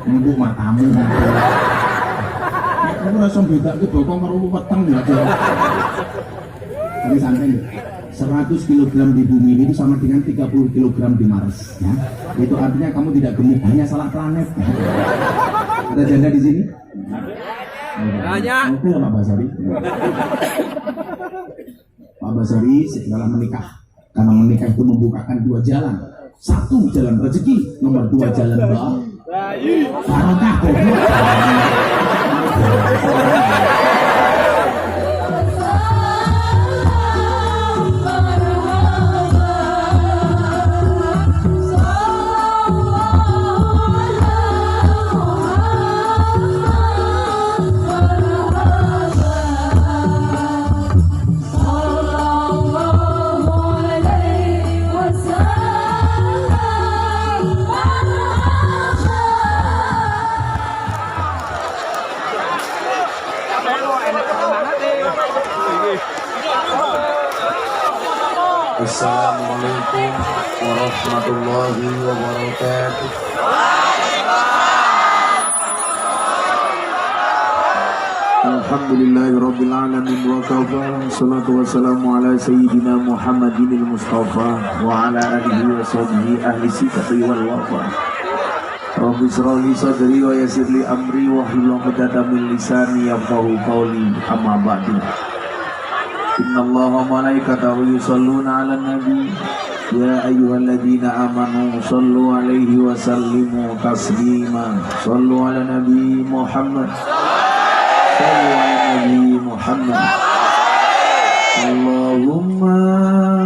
Nunggu matamu. Aku rasa bedake bokong karo weteng ya. Tapi santai ya. 100 kg di bumi itu sama dengan 30 kg di Mars ya. Itu artinya kamu tidak gemuk, hanya salah planet. Ada janda di sini? Banyak. Oke Pak Basari. Pak Basari setelah menikah, karena menikah itu membukakan dua jalan. Satu jalan rezeki, nomor dua jalan barokah. Assalamualaikum warahmatullahi wabarakatuh. Alhamdulillahirabbil alamin wa kafa. Salatu wassalamu ala sayyidina Muhammadinil Mustafa wa ala alihi wa sahbihi ahli sikati wal wafa. Rabbi shrah li sadri wa yassir li amri wa hlul 'uqdatam min lisani yafqahu qawli. Amma ba'du. Inna Allaha wa malaikatahu yusalluna 'alan nabi ya ayyuhalladzina amanu sallu 'alaihi wa sallimu taslima. Sallu 'ala nabi Muhammad, sallu 'ala nabi Muhammad. Allahumma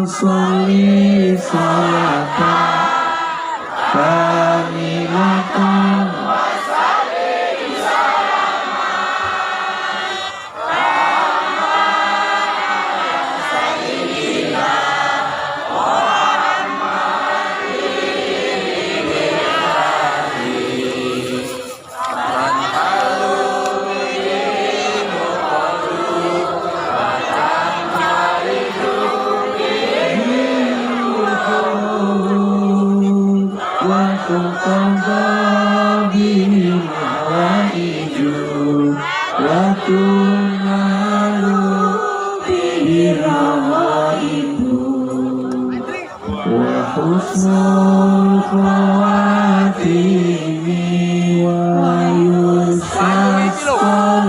shalli salatan kamilatan husnul khawatimi wa yusasqal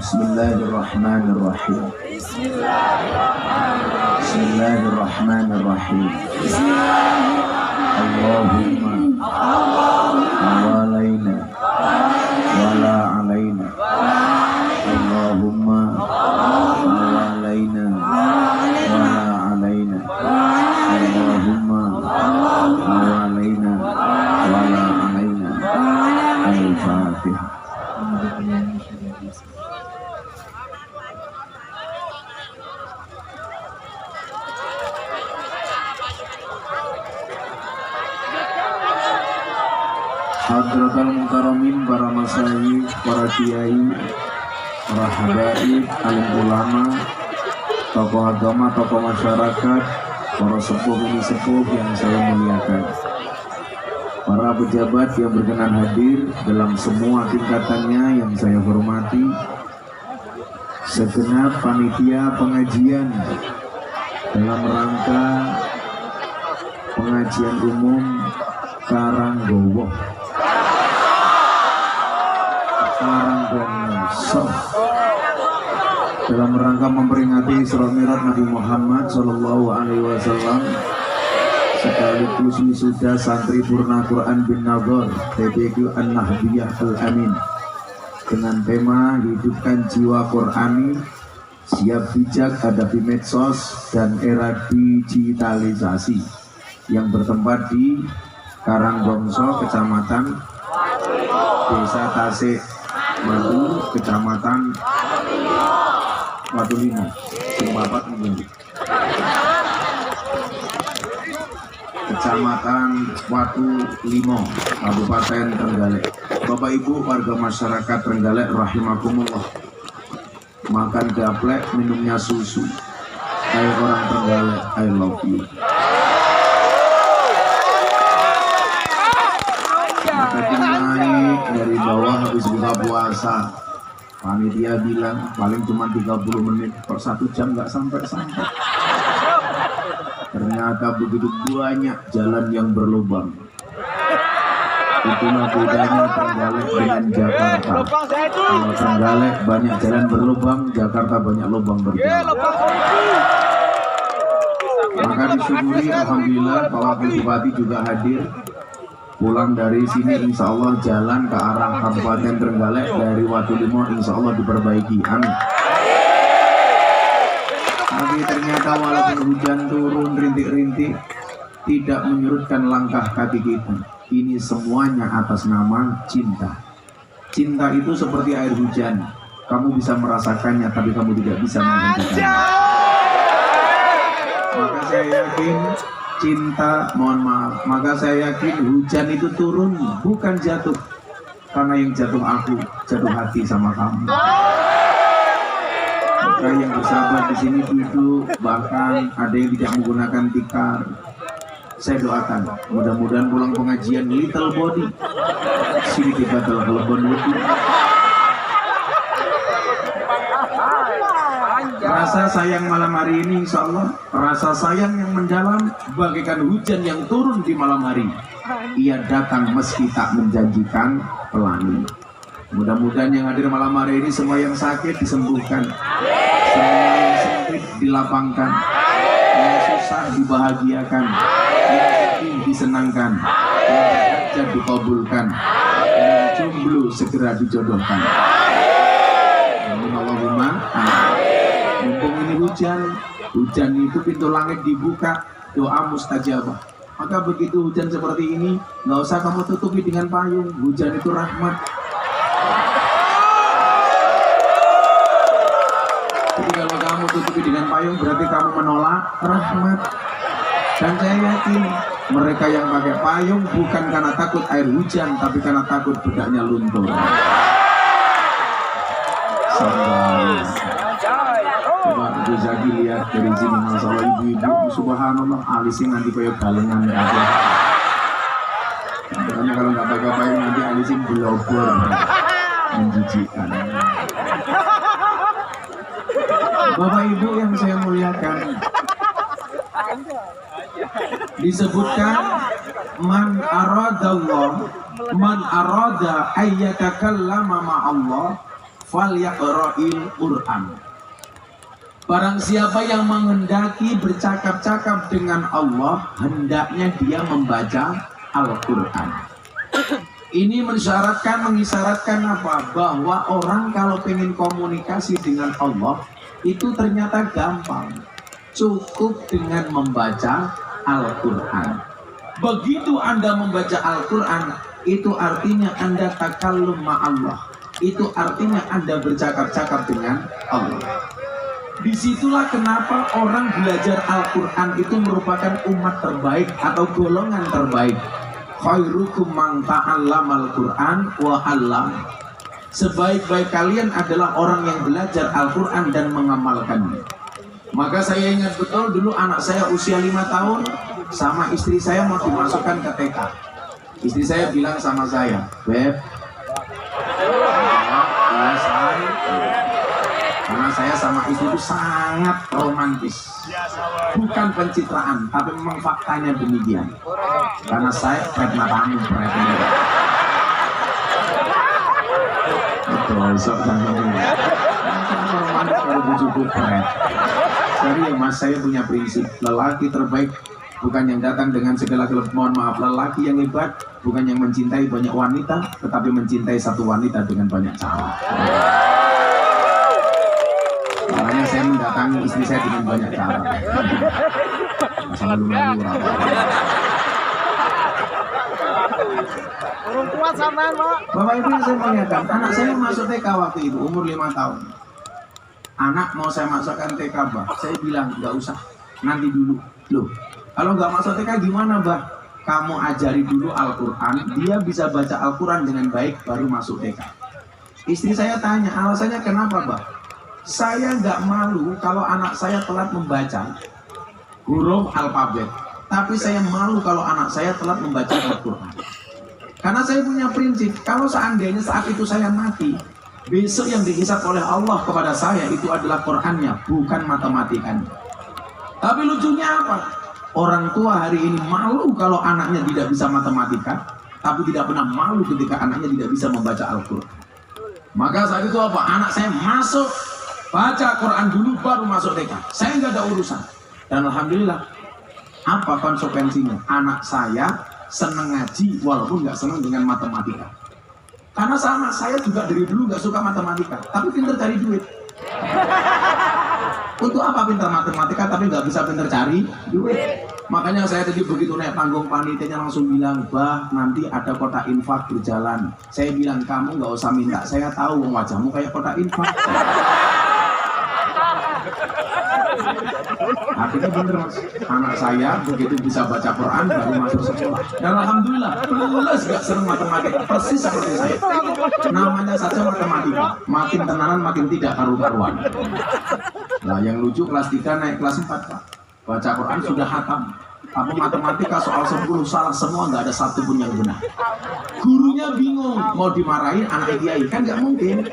Bismillahirrahmanirrahim. Bismillahirrahmanirrahim. Allahumma walaina wala alaina. Allahumma walaina wala alaina. Allahumma walaina wala alaina. Al-Fatihah. Hadratul Mukarramin, para masyayikh, para kiai, para habaib, alim ulama, tokoh agama, tokoh masyarakat, para sepuh ini sepuh yang saya muliakan. para pejabat yang berkenan hadir dalam semua tingkatannya yang saya hormati, segenap panitia pengajian dalam rangka pengajian umum Karanggowo dalam rangka memperingati Isra Mi'raj Nabi Muhammad Sallallahu Alaihi Wasallam, sekaligus wisuda santri Purna Quran bin Nadhar TPQ An-Nahdiyah Al-Amin dengan tema hidupkan jiwa Qurani, siap bijak hadapi medsos dan era digitalisasi, yang bertempat di Karanggongso, Kecamatan Desa Tasik Madu, Kecamatan Watulimo, Simpapat Mungkin, Kecamatan Watulimo, Kabupaten Trenggalek. Bapak Ibu warga masyarakat Trenggalek rahimakumullah, makan gaplek, minumnya susu. Hai orang Trenggalek, I love you. Tadi naik dari bawah habis buka puasa, panitia bilang paling cuma 30 menit, per 1 jam nggak sampai-sampai. Ternyata begitu banyak jalan yang berlubang. Itulah bedanya Trenggalek dengan Jakarta. Kalau Trenggalek banyak jalan berlubang, Jakarta banyak lubang berjalan. Maka disyukuri, alhamdulillah Pak Wakil Bupati juga hadir. Pulang dari sini insya Allah jalan ke arah Kabupaten Trenggalek dari Watulimo insya Allah diperbaiki, amin. Tapi ternyata walaupun hujan turun rintik-rintik, tidak menyurutkan langkah kaki kita. Ini semuanya atas nama cinta. Cinta itu seperti air hujan, kamu bisa merasakannya tapi kamu tidak bisa menghentikannya. Maka saya yakin cinta, mohon maaf, maka saya yakin hujan itu turun bukan jatuh, karena yang jatuh aku, jatuh hati sama kamu. Maka yang bersahabat di sini duduk, bahkan ada yang tidak menggunakan tikar. Saya doakan mudah-mudahan pulang pengajian little body sini kita telah kelebon lebih. Rasa sayang malam hari ini insya Allah rasa sayang yang mendalam bagaikan hujan yang turun di malam hari. Ia datang meski tak menjanjikan pelangi. Mudah-mudahan yang hadir malam hari ini semua yang sakit disembuhkan, semua yang sempit dilapangkan, yang susah dibahagiakan, yang sedih disenangkan, yang berhajat dikabulkan, yang jomblo segera dijodohkan. Amin Allahumma amin. Mumpung ini hujan itu pintu langit dibuka, doa mustajabah. Maka begitu hujan seperti ini, nggak usah kamu tutupi dengan payung. Hujan itu rahmat. Jadi kalau kamu tutupi dengan payung berarti kamu menolak rahmat. Dan saya yakin mereka yang pakai payung bukan karena takut air hujan, tapi karena takut bedaknya luntur. Coba Bu Zaki lihat dari sini, masalah ibu-ibu, subhanallah, alisnya nanti kayak balengan aja. Karena kalau nggak pakai payung nanti alisnya belobor, menjijikan. Bapak Ibu yang saya muliakan, disebutkan man arada ayyatakallama ma'allah falyaqra'il Qur'an. Barang siapa yang menghendaki bercakap-cakap dengan Allah, hendaknya dia membaca Al-Quran. Ini mengisyaratkan apa? Bahwa orang kalau pengen komunikasi dengan Allah itu ternyata gampang, cukup dengan membaca Al-Quran. Begitu Anda membaca Al-Quran, itu artinya Anda takallum ma'allah, itu artinya Anda bercakap-cakap dengan Allah. Disitulah kenapa orang belajar Al-Quran itu merupakan umat terbaik atau golongan terbaik. Khairukum man ta'allamal Qur'an wa 'allam. Sebaik-baik kalian adalah orang yang belajar Al-Quran dan mengamalkannya. Maka saya ingat betul dulu anak saya usia 5 tahun sama istri saya mau dimasukkan ke TK. Istri saya bilang sama saya, Beb, selesai. Karena saya sama istri itu sangat romantis, bukan pencitraan, tapi memang faktanya demikian. Karena saya pret matamu, pret matamu. Betul, sok romantis kalau bujuku pret. Jadi ya mas, saya punya prinsip, lelaki terbaik bukan yang datang dengan segala mohon maaf, lelaki yang hebat bukan yang mencintai banyak wanita, tetapi mencintai satu wanita dengan banyak cara. Makanya saya mendatangi istri saya dengan banyak cara. Masalah lalu Orang tua sama Pak. Bapak Ibu yang saya tanyakan, anak saya masuk TK waktu itu umur 5 tahun. Anak mau saya masukkan TK, Bah. Saya bilang nggak usah, nanti dulu. Loh, kalau nggak masuk TK gimana, Bah? Kamu ajari dulu Al-Quran, dia bisa baca Al-Quran dengan baik, baru masuk TK. Istri saya tanya, alasannya kenapa, Bah? Saya nggak malu kalau anak saya telat membaca huruf alfabet, tapi saya malu kalau anak saya telat membaca Al-Quran. Karena saya punya prinsip, kalau seandainya saat itu saya mati, besok yang dihisab oleh Allah kepada saya itu adalah Qurannya, bukan matematikanya. Tapi lucunya apa? Orang tua hari ini malu kalau anaknya tidak bisa matematika, tapi tidak pernah malu ketika anaknya tidak bisa membaca Al-Quran. Maka saat itu apa? Anak saya masuk baca Quran dulu baru masuk TK. Saya nggak ada urusan. Dan alhamdulillah, apa konsekuensinya? Anak saya senang ngaji walaupun nggak senang dengan matematika. Karena sama, saya juga dari dulu nggak suka matematika, tapi pinter cari duit. Untuk apa pinter matematika tapi nggak bisa pinter cari duit? Makanya saya tadi begitu naik panggung, panitianya langsung bilang, Bah, nanti ada kotak infak berjalan. Saya bilang, kamu nggak usah minta, saya tahu wajahmu kayak kotak infak. Akhirnya bener mas, anak saya begitu bisa baca Quran baru masuk sekolah. Dan alhamdulillah, lulus gak seneng matematika, persis seperti saya. Namanya saja matematika, makin tenanan makin tidak karu-karuan. Nah yang lucu kelas 3 naik kelas 4 Pak, baca Quran sudah hatam. Tapi matematika soal 10 salah semua, nggak ada satu pun yang benar. Gurunya bingung, mau dimarahin anak kiai kan nggak mungkin.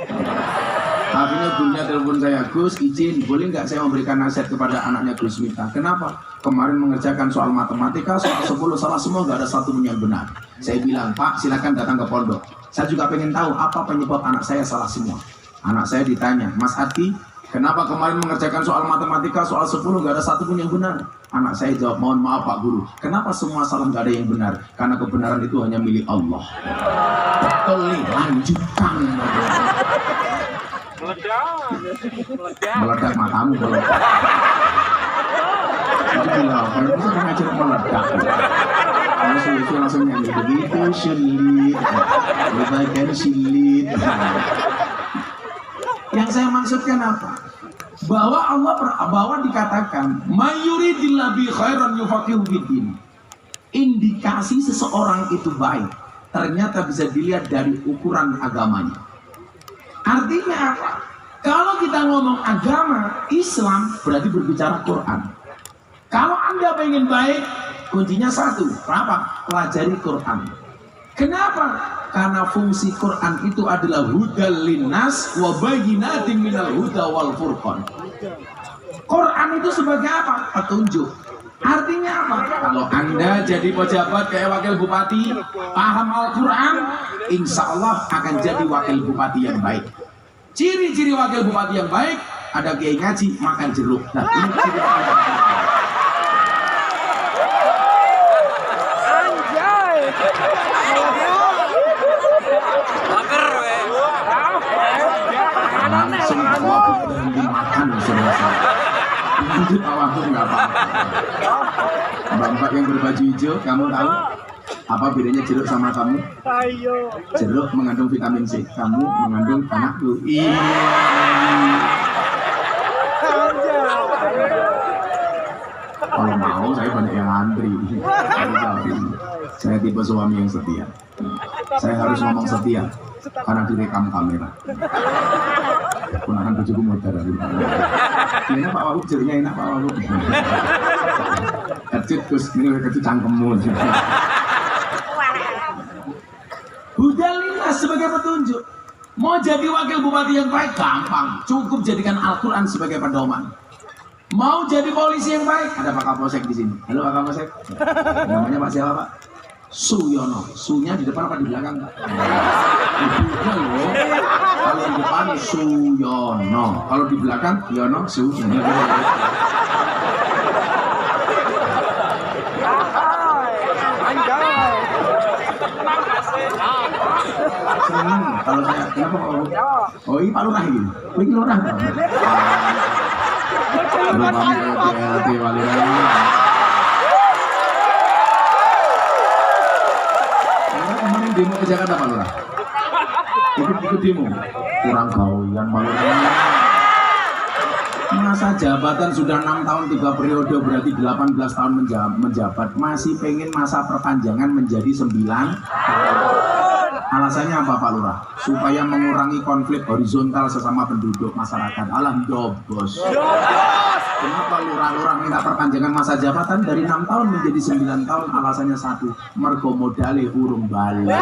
Akhirnya gurunya telepon saya, Gus izin, boleh nggak saya memberikan nasihat kepada anaknya Gus Mita? Kenapa? Kemarin mengerjakan soal matematika, soal 10 salah semua, nggak ada satu pun yang benar. Saya bilang, Pak silakan datang ke pondok. Saya juga pengen tahu apa penyebab anak saya salah semua. Anak saya ditanya, Mas Adi, kenapa kemarin mengerjakan soal matematika, soal 10 nggak ada satu pun yang benar? Anak saya jawab, mohon maaf Pak Guru, kenapa semua salah nggak ada yang benar? Karena kebenaran itu hanya milik Allah. Betul nih, lanjutkan. Meledak matamu meledak. Gila, kalau bisa mengajar meledak. Langsung langsung nyanyi begitu sulit, bagian sulit. Yang saya maksudkan apa? Bahwa dikatakan mayuridillah bi khairan yufaqihu fiddin. Indikasi seseorang itu baik ternyata bisa dilihat dari ukuran agamanya. Artinya apa? Kalau kita ngomong agama Islam berarti berbicara Quran. Kalau Anda pengen baik, kuncinya satu, apa? Pelajari Quran. Kenapa? Karena fungsi Quran itu adalah hudal linnas wa bayyinatin minal huda wal furqan. Quran itu sebagai apa? Petunjuk. Artinya apa? Kalau Anda jadi pejabat kayak wakil bupati, paham Al-Quran, insya Allah akan jadi wakil bupati yang baik. Ciri-ciri wakil bupati yang baik, ada kiai ngaji, makan jeruk. Nah, ini ciri wakil bupati. Langsung wabuk berhenti makan selesai. Lanjut wabuk nggak apa-apa. Mbak-mbak yang berbaju hijau, kamu tahu apa bedanya jeruk sama kamu? Jeruk mengandung vitamin C, kamu mengandung anakku. Iya. Kalau mau saya banyak yang antri. Saya tipe suami yang setia. Saya harus ngomong setia karena direkam kamera. Ponakan bojoku modal dari mana? Enak Pak Wahub, jeruknya enak Pak Wahub. Kecut Gus, ini kecut cangkemmu. Hudalillah sebagai petunjuk. Mau jadi wakil bupati yang baik gampang, cukup jadikan Al-Quran sebagai pedoman. Mau jadi polisi yang baik, ada Pak Kapolsek di sini. Halo Pak Kapolsek. Namanya Pak siapa Pak? Suyono. Sunya di depan apa di belakang? Ibunya loh. Kalau di depan Suyono, kalau di belakang Yono Suyono. Senang kalau saya kenapa Pak? Oh ini Pak Lurah ini. Oh ini Lurah Pak. Kemarin demo ke Jakarta Pak Lurah. Ikut demo. Kurang gawean Pak Lurah. Masa jabatan sudah 6 tahun 3 periode berarti 18 tahun menjabat, masih pengen masa perpanjangan menjadi 9 Alasannya apa Pak Lurah? Supaya mengurangi konflik horizontal sesama penduduk masyarakat. Alam dobos. Kenapa lurah-lurah minta perpanjangan masa jabatan dari 6 tahun menjadi 9 tahun? Alasannya satu, mergo modale urung balik.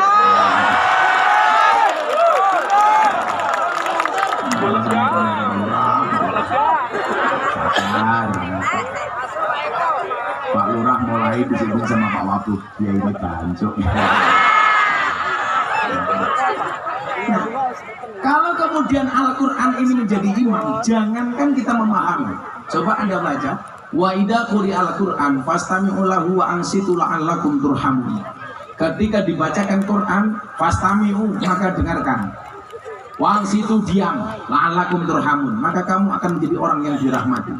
Pak Lurah mulai disebut sama Pak Wabuk, ya ini gancuk. Nah, kalau kemudian Al-Quran ini menjadi imam, jangankan kita memahami. Coba Anda baca, wa idza quri al-Quran fastami'u lahu wa ansitu la'allakum turhamun. Ketika dibacakan Quran, fastami'u, maka dengarkan. Wa ansitu, diam, la'allakum turhamun, maka kamu akan menjadi orang yang dirahmati.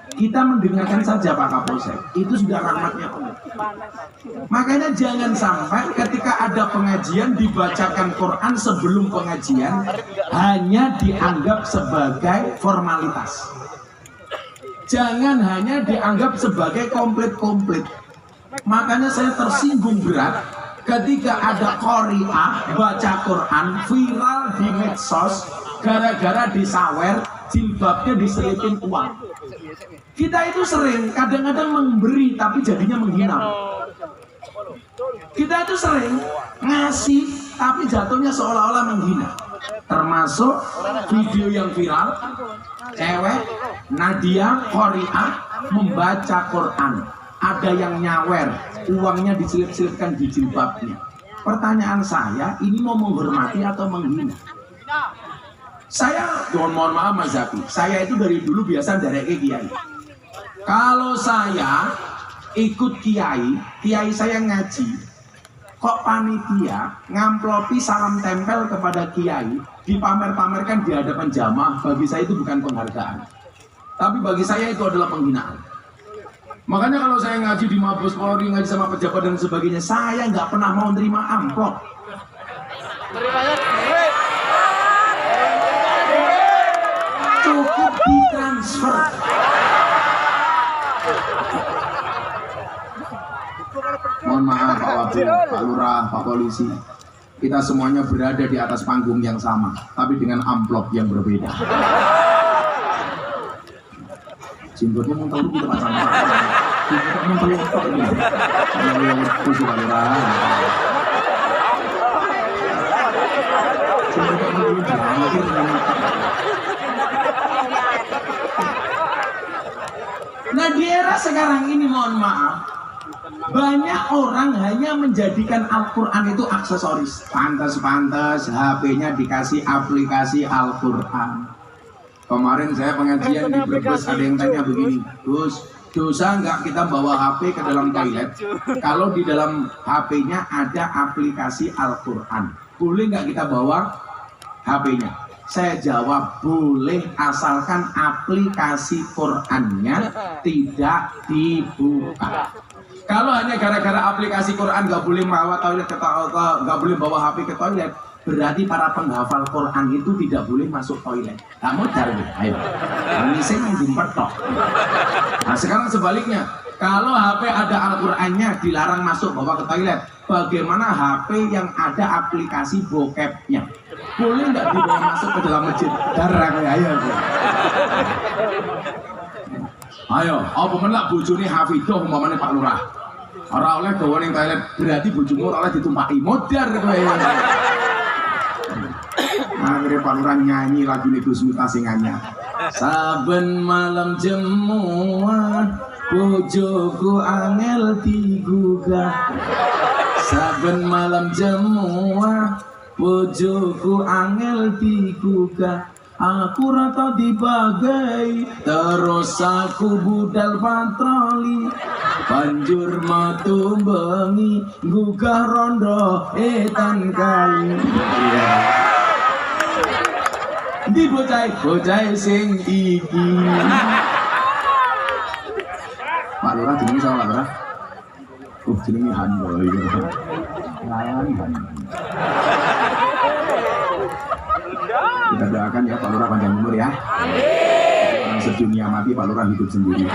Kita mendengarkan saja Pak Kapolsek, itu sudah rahmatnya Allah. Makanya jangan sampai ketika ada pengajian dibacakan Quran sebelum pengajian hanya dianggap sebagai formalitas. Jangan hanya dianggap sebagai komplit-komplit. Makanya saya tersinggung berat ketika ada qari'ah baca Quran viral di medsos gara-gara disawer jilbabnya diselipin uang. Kita itu sering kadang-kadang memberi tapi jadinya menghina. Kita itu sering ngasih tapi jatuhnya seolah-olah menghina. Termasuk video yang viral, cewek Nadia Qori'ah membaca Quran. Ada yang nyawer, uangnya diselip-selipkan di jilbabnya. Pertanyaan saya, ini mau menghormati atau menghina? Saya, mohon maaf Mas Zaki, saya itu dari dulu biasa dari kiai. Kalau saya ikut kiai saya ngaji, kok panitia ngamplopi salam tempel kepada kiai, dipamer-pamerkan di hadapan jamaah, bagi saya itu bukan penghargaan. Tapi bagi saya itu adalah penghinaan. Makanya kalau saya ngaji di Mabes Polri, ngaji sama pejabat dan sebagainya, saya nggak pernah mau terima amplop. Cukup ditransfer. Mohon maaf Pak Wabuk, Pak Lurah, Pak Polisi, kita semuanya berada di atas panggung yang sama, tapi dengan amplop yang berbeda. Jenggotnya mau tahu kita pasang apa? Jenggotnya mau tahu apa ini? Yang khusus Pak Lurah. Jenggotnya mau tahu Nah di era sekarang ini mohon maaf, banyak orang hanya menjadikan Al-Quran itu aksesoris. Pantas-pantas HP-nya dikasih aplikasi Al-Quran. Kemarin saya pengajian di Brebes, ada yang tanya begini, Gus, dosa nggak kita bawa HP ke dalam toilet kalau di dalam HP-nya ada aplikasi Al-Quran? Boleh nggak kita bawa HP-nya? Saya jawab boleh, asalkan aplikasi Qurannya tidak dibuka. Kalau hanya gara-gara aplikasi Quran nggak boleh bawa toilet nggak boleh bawa HP ke toilet, berarti para penghafal Quran itu tidak boleh masuk toilet. Kamu cari, ayo. Ini saya menjemput tok. Nah sekarang sebaliknya, kalau HP ada Al-Qurannya dilarang masuk bawa ke toilet, bagaimana HP yang ada aplikasi bokepnya? Boleh nggak dibawa masuk ke dalam masjid? Darah kayak ayo. Ayo, apa menlak bojone Hafidoh umpamane Pak Lurah. Ora oleh gawa ning toilet, berarti bojomu ora oleh ditumpaki modar kowe. Akhirnya Pak Lurah nyanyi lagu ini Gus Miftah sing anyar. Saben malam jemuan bojoku angel digugah. Saben malam jemuan bojoku angel digugah. Aku rata dibagai terus aku budal patroli. Banjur metu bengi gugah rondo etan kali. Di bocah sing iki. Pak Lurah jenenge sapa Pak Lurah? Jenenge Handoy. Lawan. Kita doakan ya Pak Lurah panjang umur ya. Orang sedunia mati Pak Lurah hidup sendiri.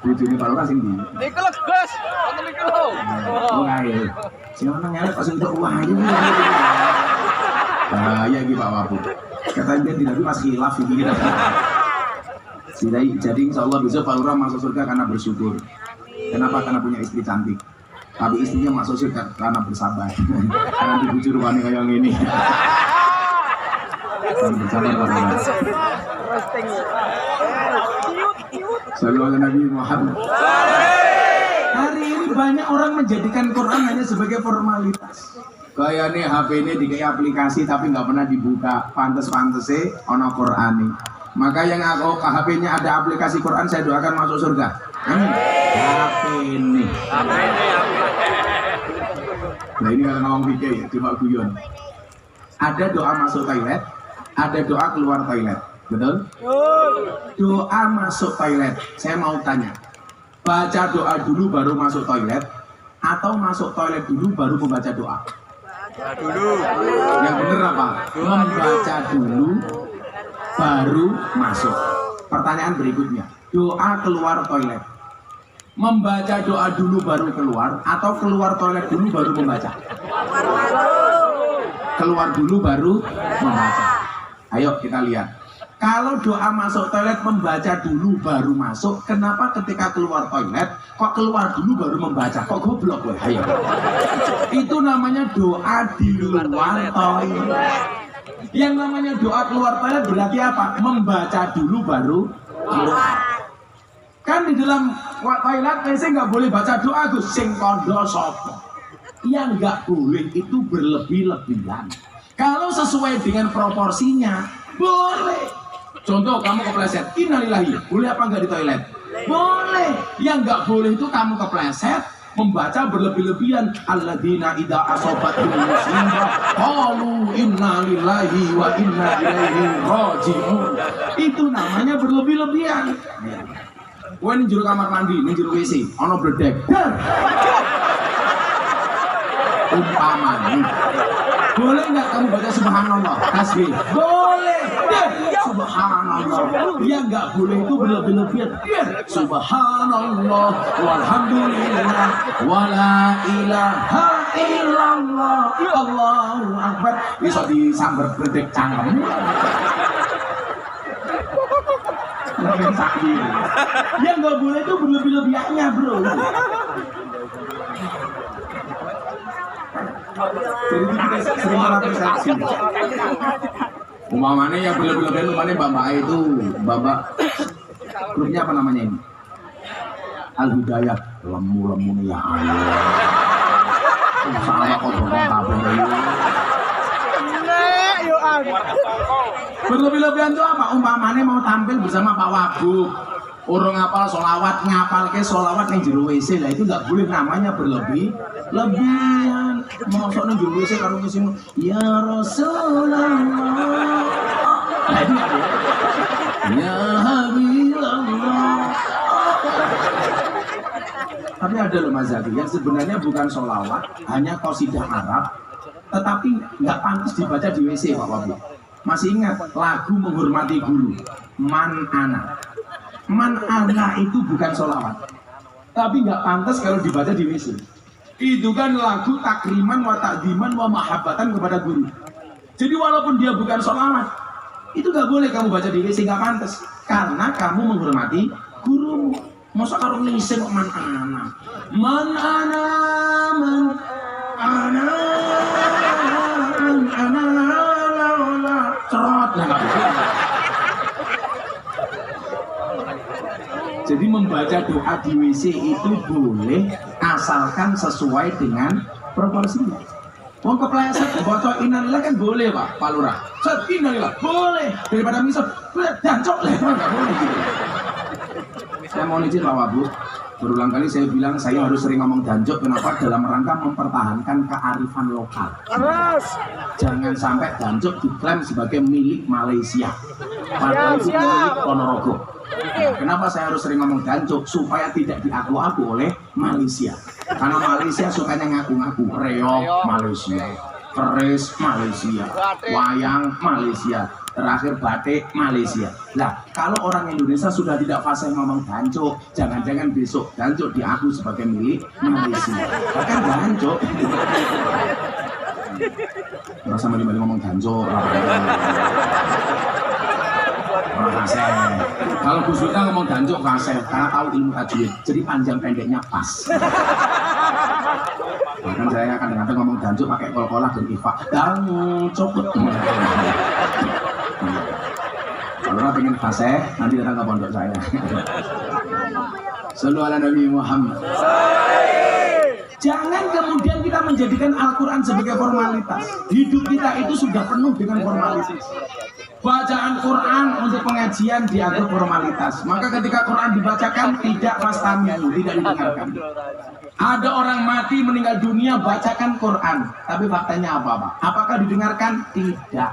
Bujune Pak Lurah sing ndi? Nikelek Gus, wonten nikelek. Oh kae. Sing ana ngelek kok sing entuk uang aja. Bahaya iki Pak Wapu. Katanya tidak pas khilaf iki kita. Jadi insya Allah besok Pak Lurah masuk surga karena bersyukur. Kenapa? Karena punya istri cantik. Tapi istrinya masuk surga karena bersabar. Karena dibujur wanita kayak ini. Dan bersabar Pak Lurah. Sallallahu alaihi Nabi Muhammad. Hari ini banyak orang menjadikan Quran hanya sebagai formalitas. Kayak nih HP ini dikasih aplikasi tapi nggak pernah dibuka. Pantes-pantesnya ono Quran nih. Maka yang aku ke HP-nya ada aplikasi Quran, saya doakan masuk surga. Amin. HP ini. Nah ini kalau ngomong pikir ya, coba guyon. Ada doa masuk toilet, ada doa keluar toilet. Betul? Doa masuk toilet, saya mau tanya, baca doa dulu baru masuk toilet, atau masuk toilet dulu baru membaca doa? Dulu. Yang bener apa? Membaca dulu baru masuk. Pertanyaan berikutnya, doa keluar toilet, membaca doa dulu baru keluar, atau keluar toilet dulu baru membaca? Keluar dulu baru membaca. Ayo kita lihat. Kalau doa masuk toilet membaca dulu baru masuk, kenapa ketika keluar toilet kok keluar dulu baru membaca? Kok goblok loh? Ayo. Itu namanya doa di luar toilet. Yang namanya doa keluar toilet berarti apa? Membaca dulu baru keluar. Kan di dalam toilet WC nggak boleh baca doa Gus, sing kondo sopo. Yang nggak boleh itu berlebih-lebihan. Kalau sesuai dengan proporsinya boleh. Contoh kamu kepleset, innalillahi, boleh apa enggak di toilet? Boleh. Yang enggak boleh itu kamu kepleset, membaca berlebih-lebihan. Alladzina idza asabathum musibah qalu innalillahi wa inna ilaihi raji'un. Itu namanya berlebih-lebihan. Kowe ning jero kamar mandi, ning jero WC, ana bledek. Umpamanya. Boleh nggak kamu baca subhanallah, tasbih? Boleh. Subhanallah. Yang nggak boleh itu berlebih-lebihan. Subhanallah, walhamdulillah, wala ilaha illallah, Allahu akbar. Bisa disambar berdek cangkem. Yang nggak boleh itu berlebih-lebihannya, bro. Jadi kita sering melakukan saksi. Umpamanya yang berlebihan umpamanya Mbak itu Mbak grupnya apa namanya ini? Al Hidayah, lemu ya Allah. Salah kok ngomong kabeh. Berlebih-lebihan itu apa? Umpamanya mau tampil bersama Pak Wagub. Orang ngapal solawat, ngapal ke solawat yang jero WC lah itu nggak boleh, namanya berlebihan. Mau sok nang jero WC karo ngisi ya Rasulullah. Nah itu nggak boleh. Ya Habiballah. Tapi ada loh Mas Zaki yang sebenarnya bukan solawat, hanya qasidah Arab, tetapi nggak pantas dibaca di WC Pak Wabi. Masih ingat lagu menghormati guru, Man Ana. Man Ana itu bukan sholawat, tapi nggak pantas kalau dibaca di WC. Itu kan lagu takriman wa ta'diman wa mahabbatan kepada guru. Jadi walaupun dia bukan sholawat, itu nggak boleh kamu baca di WC, nggak pantas, karena kamu menghormati gurumu. Masa karo ngising kok man ana. Man ana cerot. Jadi membaca doa di WC itu boleh asalkan sesuai dengan proporsinya. Wong kepleset bocor innalillah kan boleh Pak Lurah. Set innalillah boleh daripada misal jancok lah enggak boleh gitu. Saya mau izin Pak Wabu, berulang kali saya bilang saya harus sering ngomong jancok. Kenapa? Dalam rangka mempertahankan kearifan lokal. Jangan sampai jancok diklaim sebagai milik Malaysia, padahal itu milik Ponorogo. Nah, kenapa saya harus sering ngomong jancok? Supaya tidak diaku-aku oleh Malaysia. Karena Malaysia sukanya ngaku-ngaku. Reog Malaysia, keris Malaysia, wayang Malaysia, terakhir batik Malaysia. Nah, kalau orang Indonesia sudah tidak fasih ngomong jancok, jangan-jangan besok jancok diaku sebagai milik Malaysia. Bahkan jancok merasa mali-mali ngomong jancok. Fasih. Kalau Gus Wita ngomong jancok fasih karena tahu ilmu tajwid, jadi panjang pendeknya pas. Bahkan saya kadang-kadang ngomong jancok pakai kol-kolah dan ifa. Jancok. Kalau pengen fasih, nanti datang ke pondok saya. Sallu ala Nabi Muhammad. Jangan kemudian kita menjadikan Al-Quran sebagai formalitas. Hidup kita itu sudah penuh dengan formalitas. Bacaan Quran untuk pengajian dianggap formalitas. Maka ketika Quran dibacakan tidak fastami'u, tidak didengarkan. Ada orang mati meninggal dunia bacakan Quran, tapi faktanya apa Pak? Apakah didengarkan? Tidak.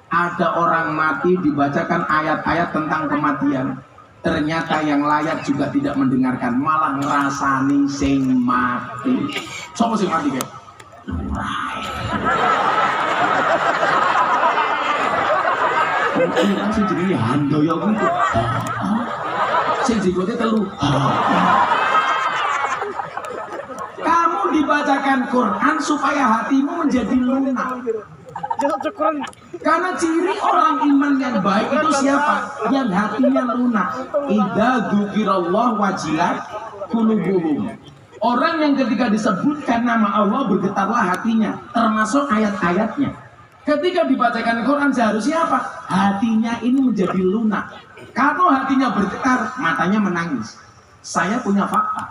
Ada orang mati dibacakan ayat-ayat tentang kematian. Ternyata yang layak juga tidak mendengarkan, malah ngerasani sing mati. Sopo sing mati kayak? Ini sing jenenge handoyo gitu. Sing jenggote telu. Kamu dibacakan Quran supaya hatimu menjadi lunak. Karena ciri orang iman yang baik itu siapa? Yang hatinya lunak. Idza dzukirallah wajilat qulubuhum. Orang yang ketika disebutkan nama Allah bergetarlah hatinya, termasuk ayat-ayatnya. Ketika dibacakan Quran seharusnya apa? Hatinya ini menjadi lunak. Kalau hatinya bergetar, matanya menangis. Saya punya fakta.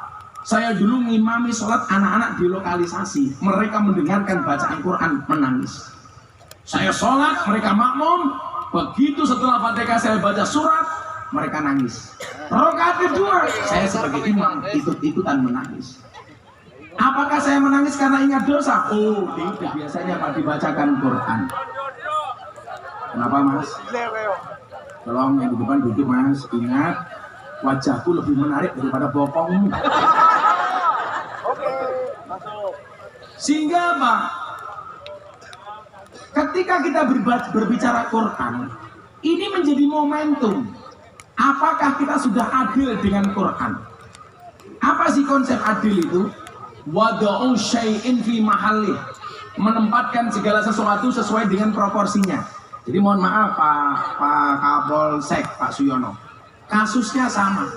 Saya dulu ngimami sholat anak-anak di lokalisasi. Mereka mendengarkan bacaan Quran menangis. Saya sholat, mereka makmum. Begitu setelah Fatihah saya baca surat, mereka nangis. Rakaat kedua, saya sebagai imam ikut-ikutan menangis. Apakah saya menangis karena ingat dosa? Oh, tidak. Biasanya Pak dibacakan Quran. Kenapa Mas? Tolong yang di depan duduk Mas. Ingat, wajahku lebih menarik daripada bokongmu. Sehingga apa? Ketika kita berbicara Quran, ini menjadi momentum. Apakah kita sudah adil dengan Quran? Apa sih konsep adil itu? Wada'u syai'in fi mahallih, menempatkan segala sesuatu sesuai dengan proporsinya. Jadi mohon maaf Pak Kapolsek, Pak Suyono, kasusnya sama,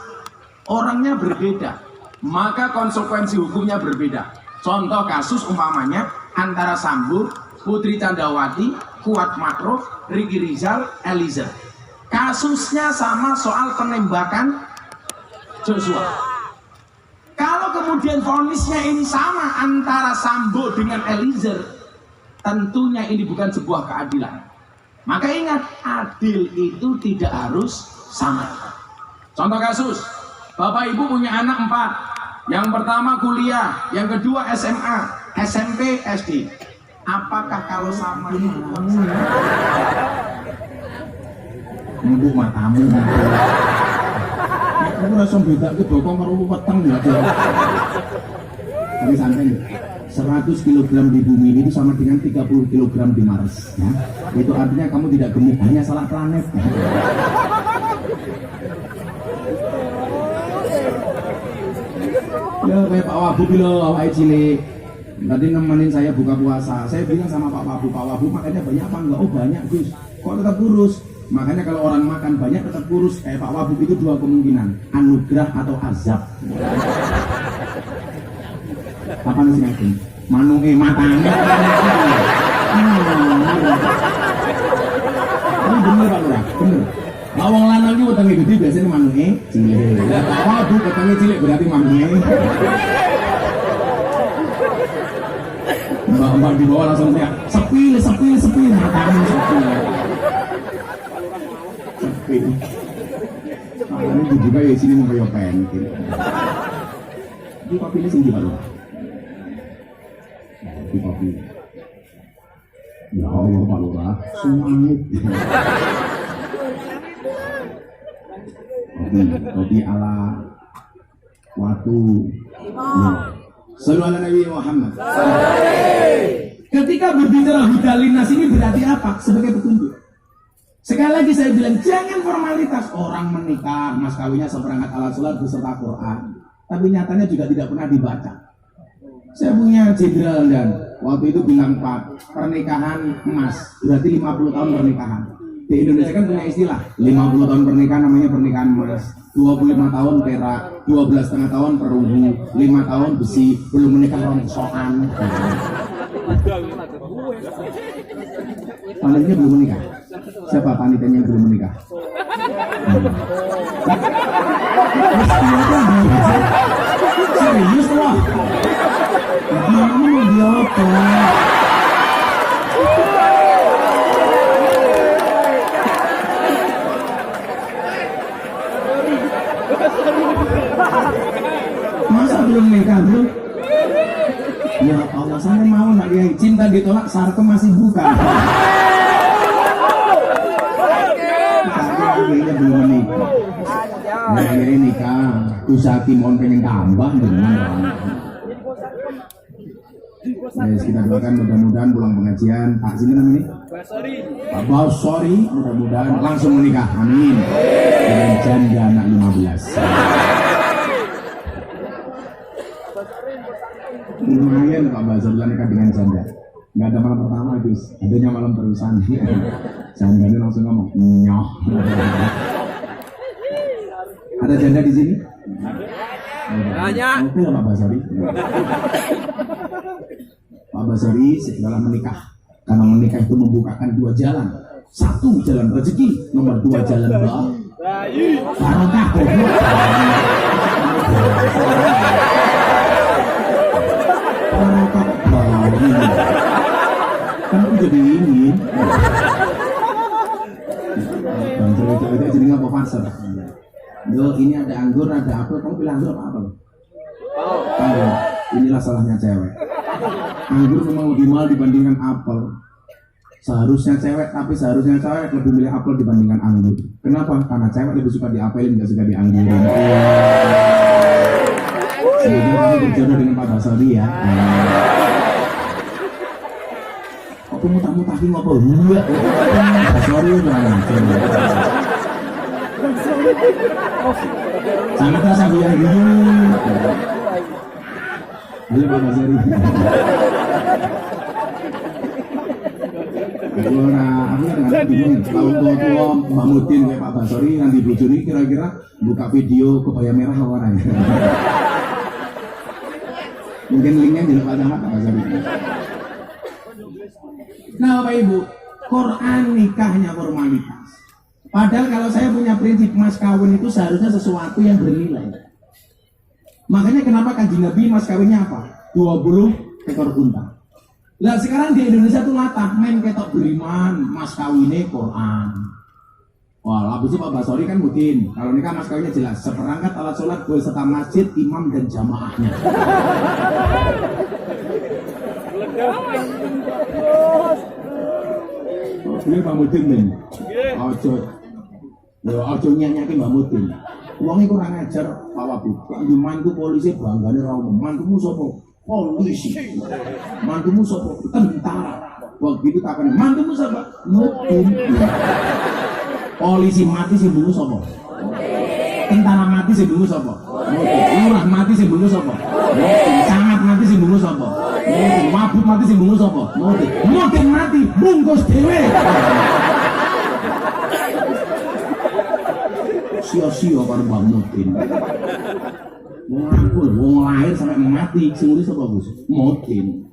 orangnya berbeda, maka konsekuensi hukumnya berbeda. Contoh kasus umpamanya antara Sambo, Putri Candrawati, Kuat Makruf, Ricky Rizal, Eliezer. Kasusnya sama soal penembakan Joshua. Kalau kemudian vonisnya ini sama antara Sambo dengan Eliezer, tentunya ini bukan sebuah keadilan. Maka ingat, adil itu tidak harus sama. Contoh kasus, Bapak Ibu punya anak 4. Yang pertama kuliah, yang kedua SMA, SMP, SD. Apakah kalau sama ini bukan sama? Ibu matamu. Aku rasa beda ke bokong karo weteng ya. Tapi santai ya. 100 kg di bumi itu sama dengan 30 kg di Mars ya. Itu artinya kamu tidak gemuk, hanya salah planet ya. Ya kayak Pak Wabu bilo awake cilik. Tadi nemenin saya buka puasa. Saya bilang sama Pak Wabu makanya banyak apa enggak? Oh banyak Gus. Kok tetap kurus? Makanya kalau orang makan banyak tetap kurus kayak Pak Wabub itu dua kemungkinan, anugerah atau azab. Apa nih sih manunge matanya? Ini bener Pak Lurah, bener. Lawang lanang itu wetenge gede biasanya manunge cilik. Pak Wabub wetenge cilik berarti manunge. Mbak di bawah langsung teriak, sepil matanya sepil. Ini dibuka ya sini mau kayak pen gitu. Ini kopi ini sih gimana? Ini kopi. Ya Allah Pak Lurah, sumangit. Kopi ala waktu. Sallu ala Nabi Muhammad. Ketika berbicara hudalinas ini berarti apa? Sebagai petunjuk. Sekali lagi saya bilang, jangan formalitas. Orang menikah, mas kawinnya seperangkat alat sholat beserta Quran, tapi nyatanya juga tidak pernah dibaca. Saya punya jenderal dan waktu itu bilang Pak, pernikahan emas berarti 50 tahun pernikahan. Di Indonesia kan punya istilah 50 tahun pernikahan namanya pernikahan emas, 25 tahun perak, 12,5 tahun perunggu, 5 tahun besi, belum menikah rongsokan. Panitanya belum menikah. Siapa panitanya yang belum menikah? Serius loh. Kamu mau diapa? Masa belum nikah bro? Ya Allah, saya mau nak dia cinta ditolak, sarkem masih buka. Akhirnya belum menikah. Akhirnya nikah. Kusati mohon pengen tambah dengan. Yes, kita doakan mudah-mudahan pulang pengajian. Pak sini namanya? Pak Basori, mudah-mudahan langsung menikah. Amin. Dengan janda anak 15. Lumayan Pak Basori nikah dengan janda. Nggak ada malam pertama Gus, adanya malam terusan. Jandanya langsung ngomong nyoh. Ada janda di sini? Banyak. Oke lah Pak Basori. Pak Basori setelah menikah, karena menikah itu membukakan dua jalan. Satu jalan rezeki, nomor dua jalan barokah. Kan aku jadi ingin. Bang cewek-cewek jadi ngapa pasar? Yo ini ada anggur, ada apel, kamu pilih anggur apa apel? Anggur. Inilah salahnya cewek. Anggur memang lebih mahal dibandingkan apel. Seharusnya cewek, tapi seharusnya cewek lebih milih apel dibandingkan anggur. Kenapa? Karena cewek lebih suka diapelin, nggak suka dianggurin. Semoga kamu berjodoh dengan Pak Basori ya. Kok mutak-mutakin ngopo? Enggak. Basori udah ngancur. Sangat rasa yang gini. Halo Pak Basori. Aku nggak bingung. Tahun tua Mbak Mudin kayak Pak Basori nanti bojone kira-kira buka video kebaya merah warnanya. Mungkin linknya di depan Pak Basori. Nah Bapak Ibu, Quran nikahnya formalitas. Padahal kalau saya punya prinsip mas kawin itu seharusnya sesuatu yang bernilai. Makanya kenapa Kanjeng Nabi mas kawinnya apa? 20 ekor unta. Lah sekarang di Indonesia tuh latah main ketok beriman, mas kawinnya Quran. Wah, habis itu Pak Basori kan mudin. Kalau nikah mas kawinnya jelas, seperangkat alat sholat beserta masjid, imam dan jamaahnya. Beliau Pak Mudin nih. Ojo nyanyakin Mbak Mudin. Uangnya kurang ajar Pak Wabub. Di mantu polisi banggane ra umum. Mantumu sapa? Polisi. Mantumu sapa? Tentara. Wah gitu takane. Mantumu sapa? Mudin. Polisi mati sing bungu sapa? Tentara mati sing bungu sapa? Lurah mati sing bungu sapa? Sangat mati sing bungu sapa? Wabub mati sing bungu sapa? Mudin mati bungkus dhewe. sia-sia karo Mbah Mudin. Wong lahir sampai mati, sing urip sapa Gus? Mudin.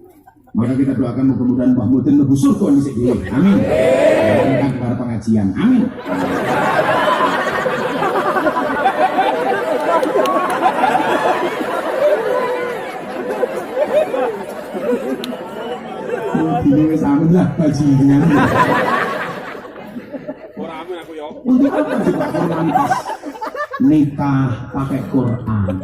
Maka kita doakan mudah-mudahan Mbah Mudin mlebu surga dhisik dhewe. Amin. Kita kepada pengajian. Amin. Ini sama lah bajingan. Untuk apa juga formalitas nikah pakai Quran?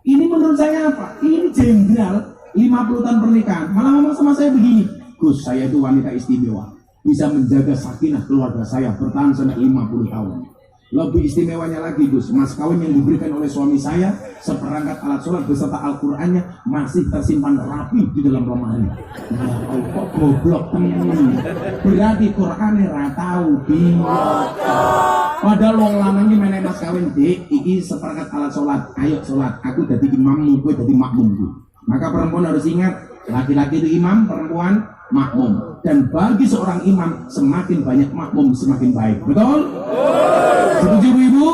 Ini menurut saya apa? Ini jenderal 50 tahun pernikahan malah ngomong sama saya begini, Gus, saya itu wanita istimewa, bisa menjaga sakinah keluarga saya bertahan sampai 50 tahun. Lebih istimewanya lagi, Gus, mas kawin yang diberikan oleh suami saya, seperangkat alat sholat beserta Al-Qur'annya masih tersimpan rapi di dalam lemari. Ya Allah, kok goblok temen. Berarti Qur'annya ra tau padahal wong lanang iki meneh mas kawin, Dik, iki seperangkat alat sholat, ayo sholat, aku dadi imammu, kowe dadi makmumku. Maka perempuan harus ingat, laki-laki itu imam, perempuan makmum. Dan bagi seorang imam, semakin banyak makmum semakin baik. Betul? Setuju Ibu?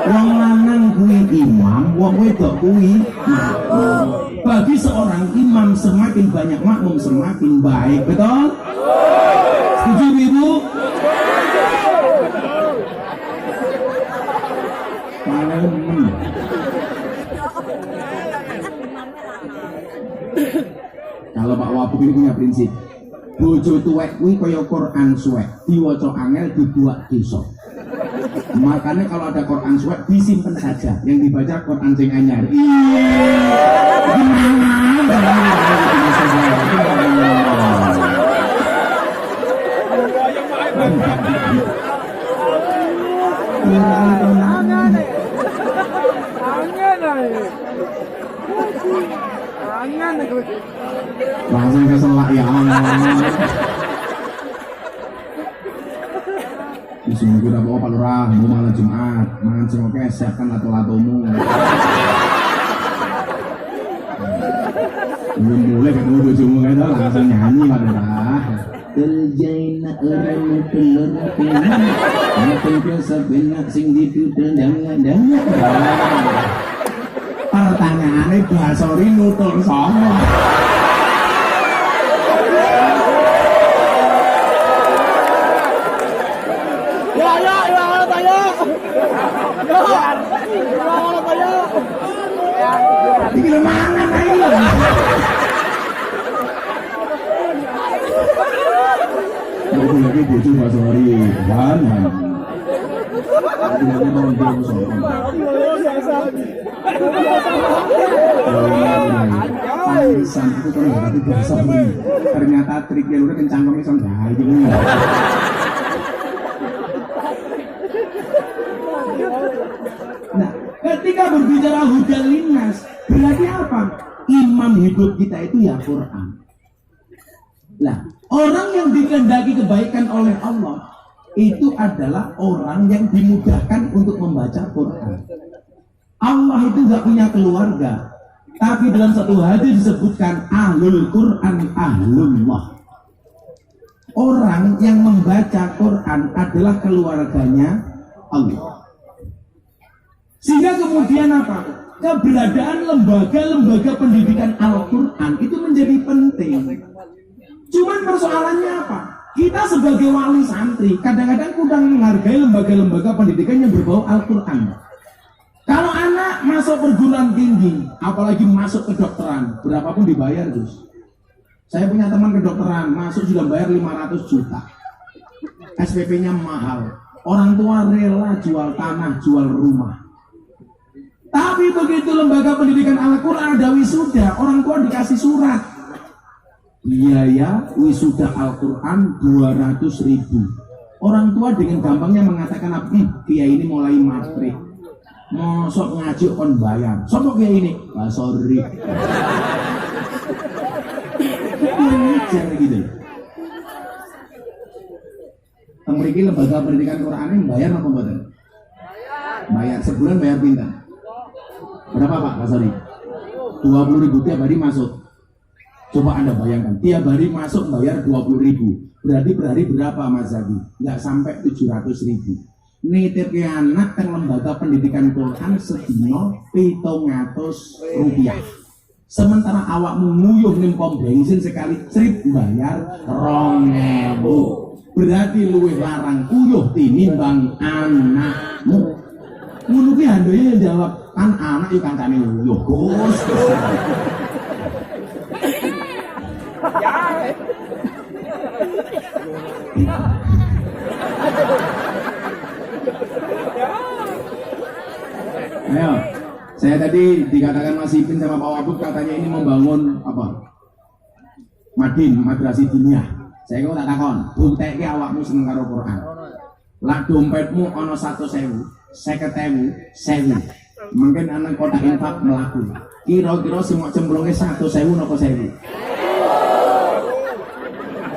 Wong lanang kuwi imam, wong wedok kuwi makmum. Bagi seorang imam, semakin banyak makmum semakin baik. Betul? Setuju Ibu? Kalau Pak Wabuk ini punya prinsip, bojo tuwek kuwi kaya Quran suwek, diwaca angel dibuat desa. Makanya kalau ada Quran suwek disimpan saja, yang dibaca Quran sing anyar. Langsung keselak ya Allah. Bismillah kita bawa Pak Lurah, mau malam Jumat, mangan sing oke, siapkan lato-latomu. Belum boleh ketemu bojomu kayak itu, langsung nyanyi Pak Lurah. Terjaina orang telur pina, makin biasa benak sing didudel dangan-dangan. Pertanyaannya Basori nutul sama. Ini mana ini? Lagi bojo Basori, kan? Lagi nonton soal. Pantesan itu kalau berarti biasa begini. Ternyata triknya udah kencangkongnya sama gini. Nah, ketika berbicara hujan linnas, berarti apa? Imam hidup kita itu ya Quran. Nah, orang yang dikehendaki kebaikan oleh Allah itu adalah orang yang dimudahkan untuk membaca Quran. Allah itu gak punya keluarga, tapi dalam satu hadis disebutkan ahlul Quran ahlullah. Orang yang membaca Quran adalah keluarganya Allah. Sehingga kemudian apa? Keberadaan lembaga-lembaga pendidikan Al-Quran itu menjadi penting. Cuman persoalannya apa? Kita sebagai wali santri kadang-kadang kurang menghargai lembaga-lembaga pendidikan yang berbau Al-Quran. Kalau anak masuk perguruan tinggi, apalagi masuk kedokteran, berapapun dibayar, Gus. Saya punya teman kedokteran, masuk sudah bayar 500 juta. SPP-nya mahal. Orang tua rela jual tanah, jual rumah. Tapi begitu lembaga pendidikan Al-Quran ada wisuda, orang tua dikasih surat. Biaya wisuda Al-Quran 200.000. Orang tua dengan gampangnya mengatakan, kiai ini mulai matrik. Mosok ngaji kon bayar. Sopo kiai ini? Basori. Ngajar gitu. Memiliki lembaga pendidikan Quran ini bayar apa mboten? Bayar sebulan bayar pinter. Berapa Pak Basori? 20.000 tiap hari masuk. Coba Anda bayangkan, tiap hari masuk bayar 20.000. Berarti per hari berapa Mas Zaki? Nggak sampai 700.000. Nitip ke anak yang lembaga pendidikan Quran sedino 700 rupiah. Sementara awakmu nguyuh ning pom bensin sekali trip bayar 2.000. Berarti luwih larang kuyuh tinimbang anakmu. Ngono ki andoe jawab, kan anak yo kancane nguyuh, Gus. Ayo, saya tadi dikatakan Mas Ipin sama Pak Wabub katanya ini membangun apa? Madin, madrasah diniyah. Saya kok tak takon, buntekke awakmu seneng karo Quran. Lah dompetmu ana 100.000, 50.000, 1.000. Mungkin ana kotak infak mlaku. Kira-kira sing mok cemplunge 100.000 napa 1.000?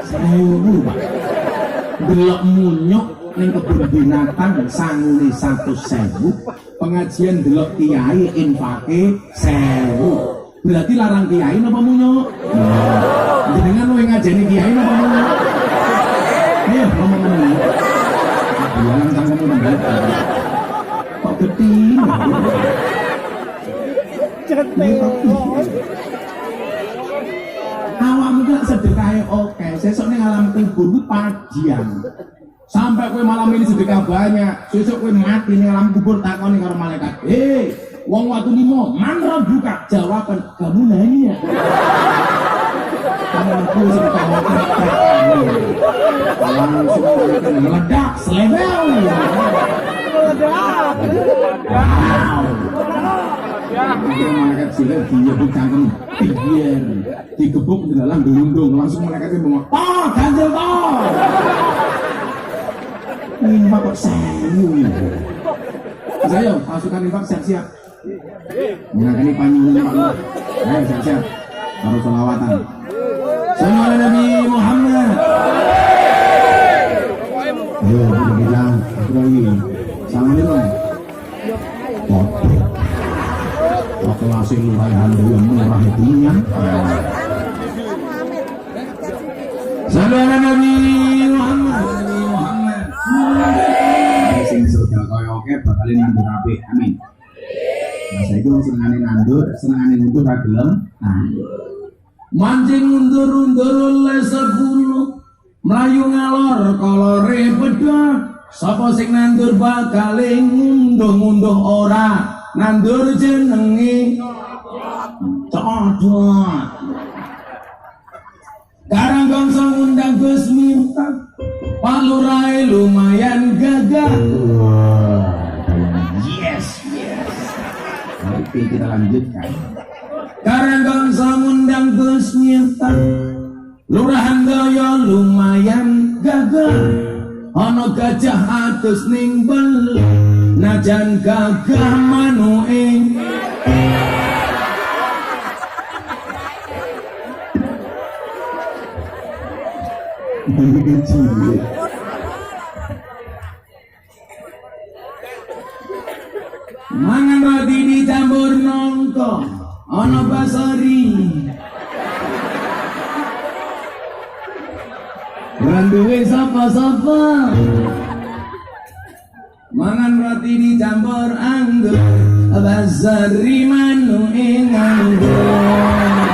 1.000, Pak. Delok munyuk ning kebun binatang sangune 100.000, pengajian delok kiai infake 1.000. Berarti larang kiai napa munyuk? Jenengan luwih ngajeni kiai napa munyuk? Ayo ngomong ngomong. Bilang cangkemmu tembak. Kok geting? Awakmu gak sedekahe oke, sesuk ning alam kubur ku padian. Sampai kowe malam ini sedekah banyak, sesuk kowe mati ning alam kubur takoni karo malaikat. Wong waktu limo, mantra buka jawaban kamu nanya. Aku sedekah langsung meledak selebel. Malaikat silih dijebuk cangkem biar digebuk di dalam gelundung langsung malaikatnya ngomong, "Oh, ganjel toh." Infak kok sewu ini. Saya pasukan infak siap-siap. Menangani panyung Pak. Ayo siap-siap. Harus selawatan. Sallallahu Nabi Muhammad. Ayo kita bilang, lagi. Sama ini dong. Kelas lu yang murah hatinya. Sallallahu Nabi Muhammad. Sing surga kaya oke bakal nandur apik. Amin. Nah, saya itu senengane nandur, senengane ngundur ra gelem nandur. Mancing undur-undur oleh 10, mlayu ngalor kolore pedhot. Sapa sing nandur bakal ngunduh-ngunduh ora nandur jenenge codot. Karang gongso ngundang Gus Miftah, Pak Lurah lumayan gagah. Yes. Oke, kita lanjutkan. Karang gongso ngundang Gus Miftah, Lurahan Daya lumayan gagah. Ana gajah atus ning bel, najan gagah manuke. Mangan roti dicampur nongko, ana basari. Randuwe sapa-sapa. Mangan roti dicampur anggur, basari manuke nganggur.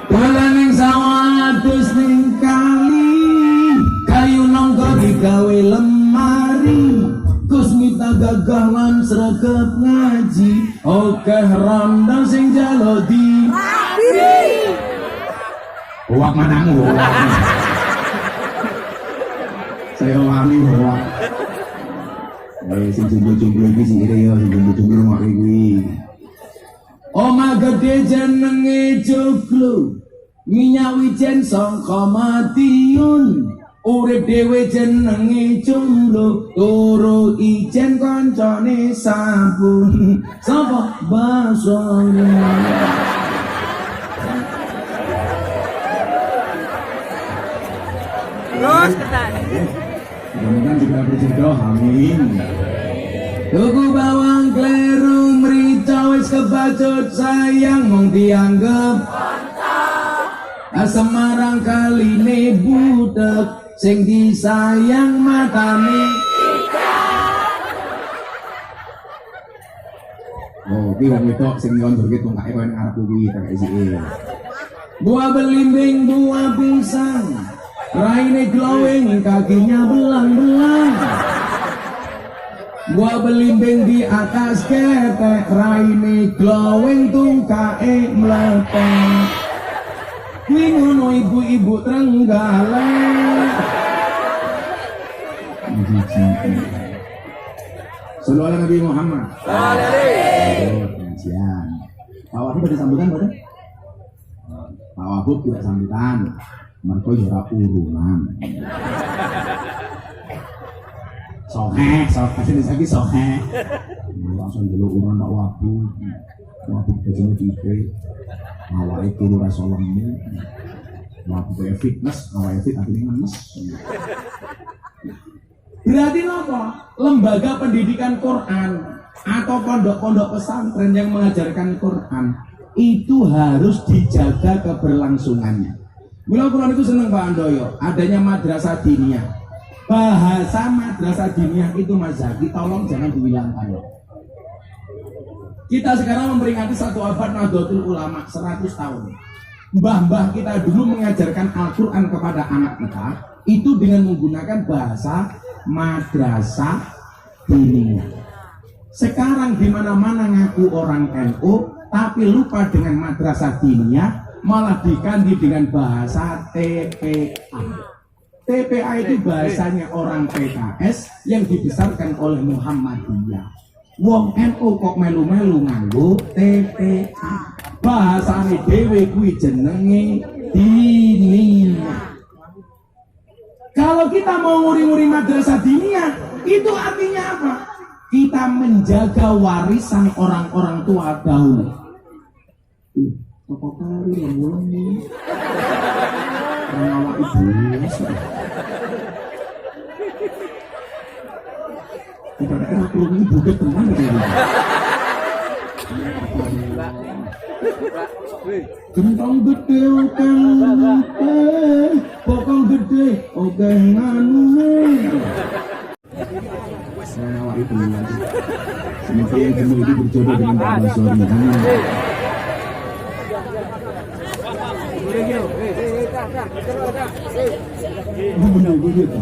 Dolaning sawah adus ning kali, kayu nongko digawe lemari. Gus Miftah gagah lan sregep ngaji, okeh rondo sing jalo di uak manamu. Saya wani uak. Sing jomblo-jomblo iki sing ire yo, sing jomblo-jomblo mak iki. Oma gede jenenge joglo, minyak wijen sangka matiun. Urip dhewe jenenge jomblo, turu ijen kancane sampun. Sapa basone? Terus tenan. Mudah-mudahan juga berjodoh, amin. Tuku bawang kleru mrica wis kebacut sayang mong dianggep Semarang kaline budek sing disayang matane. Oh, iki wong wedok sing nyondorke tungkake koyo ngarep kuwi tak isike. Buah belimbing, buah pisang, raine glowing, kakinya belang-belang. Buah belimbing di atas ketek, raine glowing, tungkae meletek. Kuwi ngono ibu-ibu Trenggalek. Sallallahu alaihi Nabi Muhammad. Pengajian. Pak Wahab ada sambutan pada? Pak Wahab tidak sambutan. Mereka ora urunan. Sohe, kasih lagi sohe. Langsung dulu urunan Pak Wahab. Wahab bajane dite. Awake turu ra solemu. Wahab fitness, awake fit akhirnya ngenes. Berarti apa? Lembaga pendidikan Quran atau pondok-pondok pesantren yang mengajarkan Quran itu harus dijaga keberlangsungannya. Mula Quran itu seneng Pak Andoyo, adanya madrasah diniyah. Bahasa madrasah diniyah itu Mas Zaki, tolong jangan dihilangkan. Kita sekarang memperingati 1 abad Nahdlatul Ulama 100 tahun. Mbah-mbah kita dulu mengajarkan Al-Quran kepada anak kita itu dengan menggunakan bahasa madrasah diniyah. Sekarang di mana-mana ngaku orang NU tapi lupa dengan madrasah diniyah, malah diganti dengan bahasa TPA. TPA itu bahasanya orang PKS yang dibesarkan oleh Muhammadiyah. Wong NU kok melu-melu nganggo TPA. Bahasane dhewe kuwi jenenge diniyah. Kalau kita mau nguri-nguri madrasah diniyah, itu artinya apa? Kita menjaga warisan orang-orang tua dahulu. Toko kari yang mulai nih. Awak ibu. Kira-kira aku ini budak teman gitu. Kentang gede oke pokok gede oke nganu saya awak itu lagi semoga yang kamu itu berjodoh dengan Pak Basori. Benar begitu.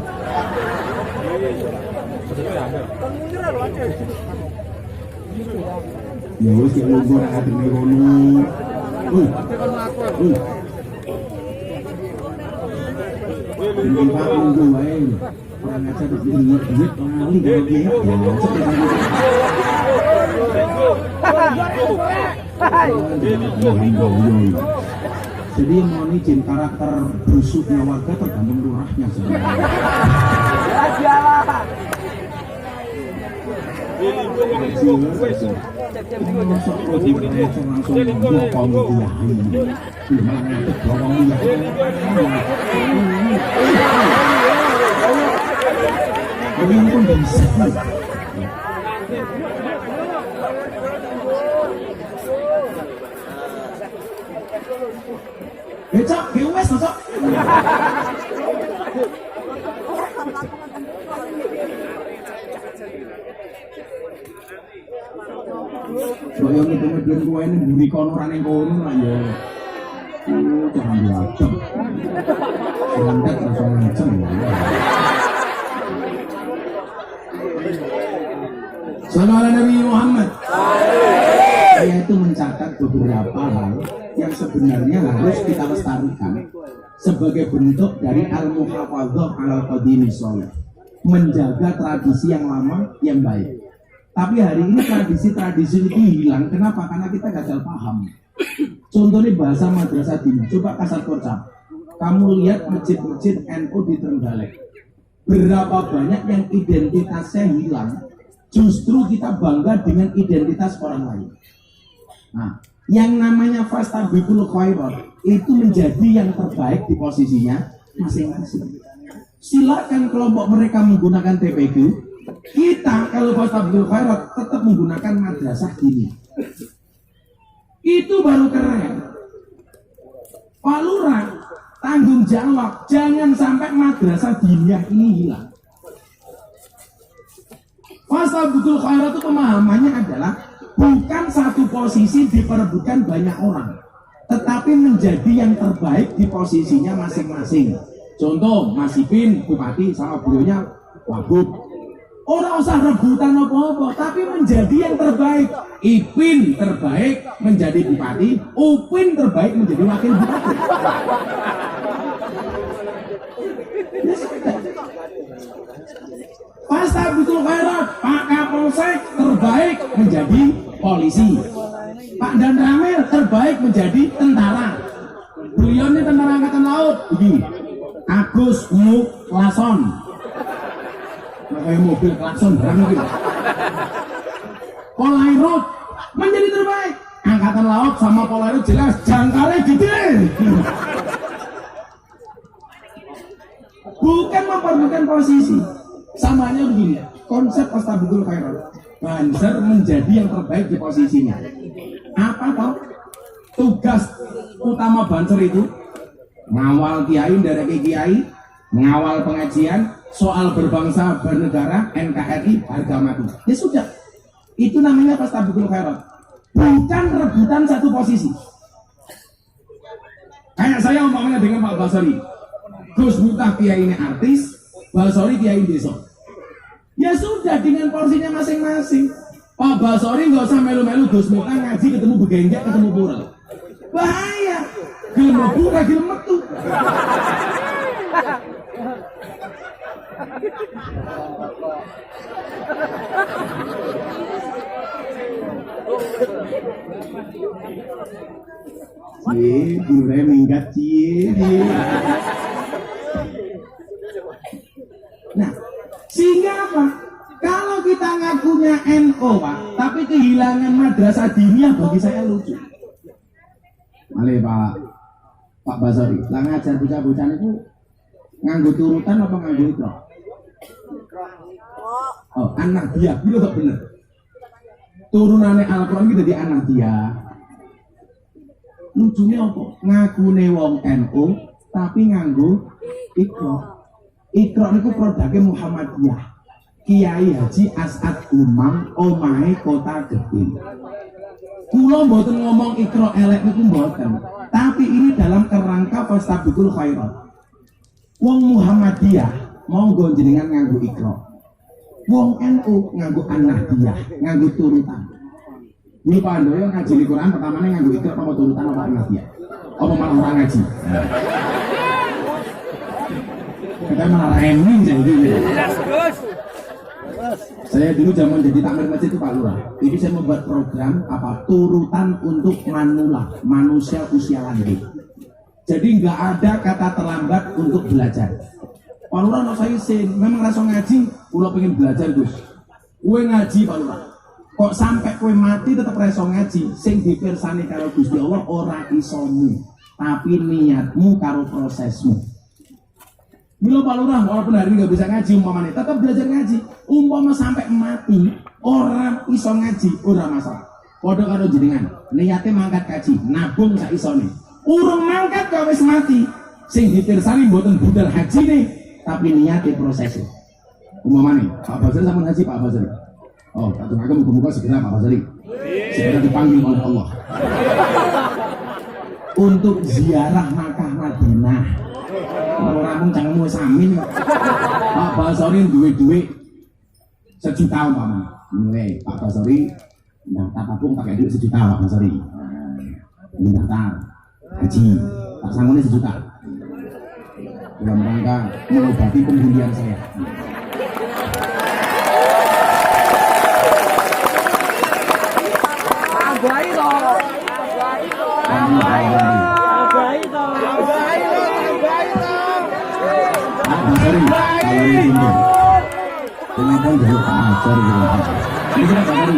Ya wis ki lugu ora ati ngono. Ini Pak nunggu wae. Orang aja duit ngali lagi. Jadi mau izin karakter busuknya warga tergantung lurahnya sebenarnya. Becak, wes masuk. Saya ngedeng-ngedeng kowe ini mburi kono ora ning kono lah ya. Jangan diajak. Santet rasa ngancem ya. Sallallahu Nabi Muhammad. Saya itu mencatat beberapa hal yang sebenarnya harus kita lestarikan sebagai bentuk dari al-muhafadzah al-qadimi sholih, menjaga tradisi yang lama yang baik. Tapi hari ini tradisi-tradisi itu hilang. Kenapa? Karena kita gagal paham. Contohnya bahasa madrasah diniyah. Coba kasat kocap. Kamu lihat masjid-masjid NU di Trenggalek. Berapa banyak yang identitasnya hilang. Justru kita bangga dengan identitas orang lain. Nah, yang namanya fastabiqul khairat itu menjadi yang terbaik di posisinya masing-masing. Silakan kelompok mereka menggunakan TPQ. Kita kalau Fastabiqul Khairat tetap menggunakan madrasah diniyah. Itu baru keren. Pak Lurah, tanggung jawab, jangan sampai madrasah diniyah ini hilang. Fastabiqul Khairat itu pemahamannya adalah bukan satu posisi diperebutkan banyak orang, tetapi menjadi yang terbaik di posisinya masing-masing. Contoh, Mas Ipin, Bupati sama beliaunya Wagub. Orang usah rebutan apa-apa, tapi menjadi yang terbaik. Ipin terbaik menjadi Bupati, Upin terbaik menjadi Wakil Bupati. Fastabiqul Khairat, Pak Kapolsek terbaik menjadi polisi. Pak Dan Ramil terbaik menjadi tentara. Beliau ini tentara angkatan laut. Begini, Agus Muklason. Kayak mobil klakson berani gitu. Polairut menjadi terbaik. Angkatan laut sama Polairut jelas jangkarnya gede. Bukan memperbutkan posisi. Samanya begini, konsep Fastabiqul Khairat. Banser menjadi yang terbaik di posisinya. Apa toh? Tugas utama Banser itu ngawal kiai dari kiai, ngawal pengajian, soal berbangsa bernegara, NKRI, harga mati. Ya sudah, itu namanya Fastabiqul Khairat. Bukan rebutan satu posisi. Kayak saya umpamanya dengan Pak Basori, Gus Miftah kiai ini artis, Basori kiai desa. Ya sudah, dengan porsinya masing-masing. Pak Basori nggak usah melu-melu Gus Miftah ngaji ketemu begenjak ketemu pura. Bahaya. Gelem metu ra gelem metu. Gue minggat cie. Nah, sehingga apa? Kalau kita ngakunya NU, Pak, tapi kehilangan madrasah diniyah, bagi saya lucu. Male Pak Basori, lah ngajar bocah-bocah itu nganggo turutan apa nganggo ikro? Oh, anak dia, itu kok bener. Turunannya Al-Quran itu jadi anak dia. Lucunya apa? Ngakune wong NU tapi nganggo ikro. Ikro itu produknya Muhammadiyah. Kiai Haji As'ad Umam omahe kota Gede. Kula mboten ngomong ikro elek niku mboten, tapi ini dalam kerangka Fastabiqul Khairat. Wong Muhammadiyah monggo jenengan nganggo ikro. Wong NU nganggo An-Nahdiyah, nganggo turutan. Kuwi Pak Andoyo ngaji di Quran pertamane nganggo ikro apa turutan apa An-Nahdiyah? Apa malah ora ngaji? Kita malah reming jadi. Saya dulu zaman jadi takmir masjid itu Pak Lurah. Ini saya membuat program apa turutan untuk manula, manusia usia lanjut. Jadi nggak ada kata terlambat untuk belajar. Pak Lurah no saya sen, memang rasa ngaji, ulah pengen belajar Gus. Kue ngaji Pak Lurah. Kok sampai kue mati tetap rasa ngaji. Sing dipirsani karo Gusti Allah ora isomu, tapi niatmu karo prosesmu. Milo Pak Lurah, walaupun hari ini gak bisa ngaji umpamanya, tetap belajar ngaji. Umpama sampai mati, orang iso ngaji, ora masalah. Podo karo jenengan, niatnya mangkat kaji, nabung sak isone. Urung mangkat kok wis mati. Sing ditirsani mboten budal haji nih, tapi niatnya prosesnya. Umpamanya, Pak Basri sama haji Pak Basri. Oh, kata mereka muka-muka segera Pak Basri. Segera dipanggil oleh Allah. Untuk ziarah Makkah Madinah. Orang jangan mau samin. Pak Basori duit-duit 1 juta umpamanya. Mulai Pak Basori daftar tabung pakai duit 1 juta Pak Basori. Daftar haji tak sanggulnya 1 juta. Dalam rangka mengobati pembulian saya. Abai loh. Sorry, kalau ini tinggal. Kenapa dulu sorry. Ini kenapa sorry?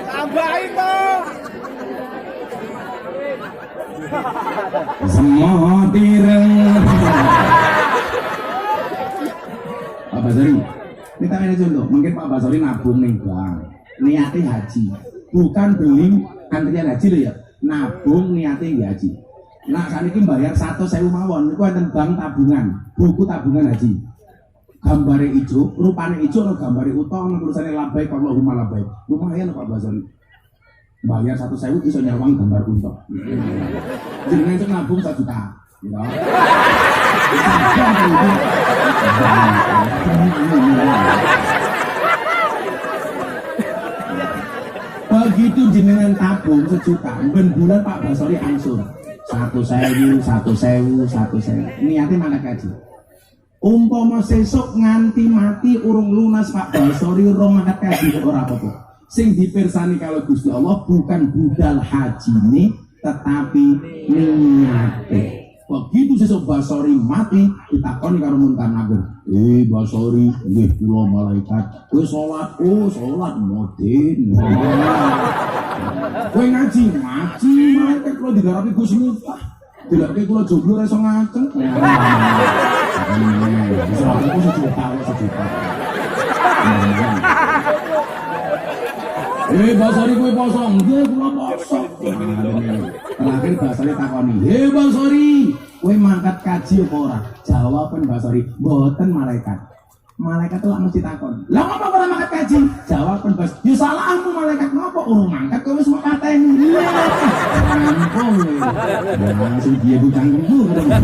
Tambahin dong. Semua direng. Basari. Kita ini contoh, mungkin Pak Basari nabung nih bang, niatnya haji, bukan beli antrian haji loh ya, nabung niatnya haji. Nah saat ini bayar 1.000 mawon, itu ada bank tabungan, buku tabungan haji. Gambarnya hijau, rupanya hijau, gambarnya utang, tulisannya labbaik Allahumma labbaik. Lumayan Pak Basari. Bayar 1.000 bisa nyawang gambar untok. Jenengan itu nabung 1 juta. Gitu. Begitu jenengan tabung 1 juta, ben bulan Pak Basari angsur 1.000, 1.000, 1.000. Niatnya mana kaji? Umpama sesuk nganti mati urung lunas Pak Basari urung mangkat kaji ora apa-apa. Sing dipirsani kalau Gusti Allah bukan budal haji ini, tetapi niate. Begitu sesuk Basari mati ditakoni karo Munkar Nakir. Basari, nggih kula malaikat. Kowe salat, salat modin. Kowe ngaji, malaikat kula digarapi Gusti Miftah. Dilake kula jomblo ora iso ngaceng. Bisa aku sejuta. Basari kowe poso, nggih kula poso. Terakhir Basari takoni, Basari, kowe mangkat kaji apa ora? Jawaban Basari, mboten malaikat. Malaikat itu mesti takon. Lah ngapa ora mangkat kaji? Jawaban Bas, ya salahmu malaikat ngapa urung mangkat kowe wis makateni. Ampun. Ya sing dia bujang itu kadang.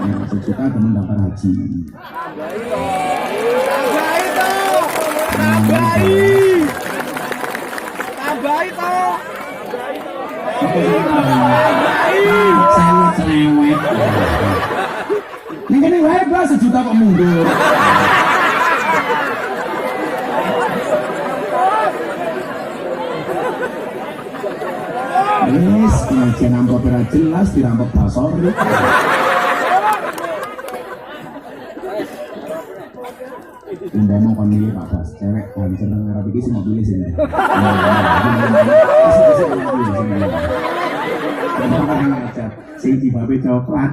Ya sejuta teman daftar haji. Tambahi toh. Cewek. Ning kene wae Bas 1 juta kok mundur. Wis pengajian amplop ora jelas dirampok Basari. Unda mau kon milih Pak Bas, cewek kan seneng ngarep iki sing pilih sini. Sing dibabe coklat.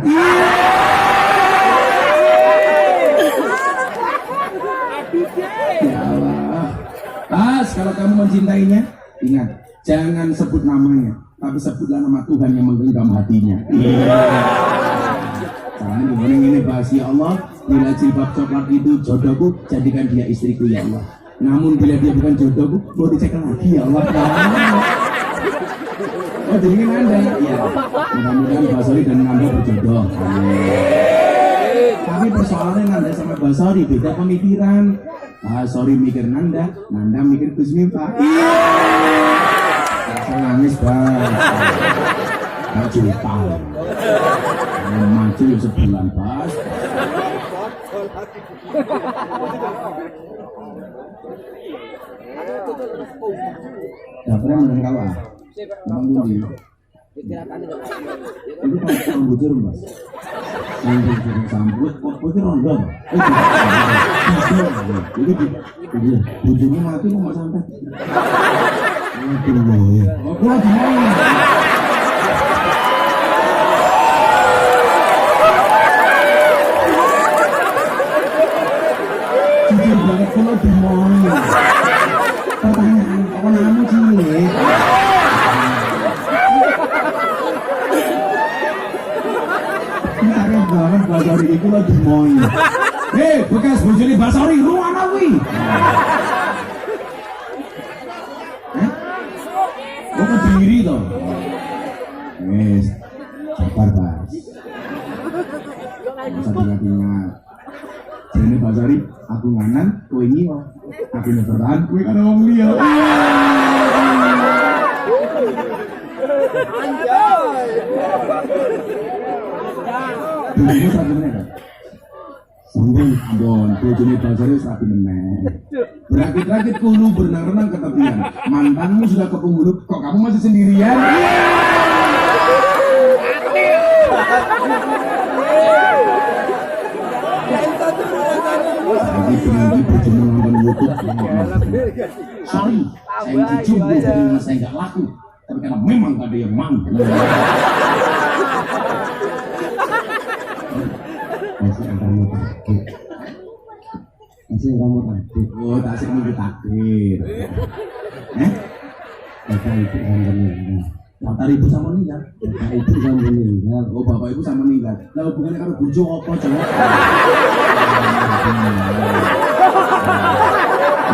Ya Allah. Bas, kalau kamu mencintainya, ingat, jangan sebut namanya, tapi sebutlah nama Tuhan yang menggenggam hatinya. Caranya gimana ini bahas, ya Allah, bila jilbab coklat itu jodohku, jadikan dia istriku ya Allah. Namun bila dia bukan jodohku, mau dicek lagi ya Allah. Oh jadi ini Anda, ya. Mudah-mudahan Basari dan Nanda berjodoh. Tapi persoalannya Nanda sama Basari beda pemikiran. Basari mikir Nanda, Nanda mikir Gus Miftah. Saya nangis Bas. Gak juta. Maju sebulan Bas. Dapurnya menurut kawan. Bang Budi. Itu kalau bujur Mas. Bujur sambut, bujur rondo. Itu bujurnya mati mau sampai. Aku lagi mau. Jujur banget kalau di mau. Pertanyaan, apa namamu cilik? Ini banget Basari itu lagi mau. Bekas bojone Basari, ruang kuwi. Kok diri toh? Wes, sabar Bas. Masa ingat-ingat. Jadi Basari, aku nganan, kowe nyiwa. Aku neteran, kowe kan wong liya. Ini satu menit kan? Sambung, Don. Bojone Basari satu menit. Berakit-rakit kudu berenang-renang ke tepian. Mantanmu sudah ke penghulu, kok kamu masih sendirian? Lagi pengen bojone nonton YouTube. Sorry, saya dicoba dengan saya nggak laku. Tapi karena memang ada yang mampu. Masih ada yang sing kamu tadi. Oh, tak sing nunggu takdir. Bapak ibu sama meninggal. Bapak ibu sama meninggal. Bapak ibu sama meninggal. Oh, bapak ibu sama meninggal. Lah hubungannya karo bojo apa coba?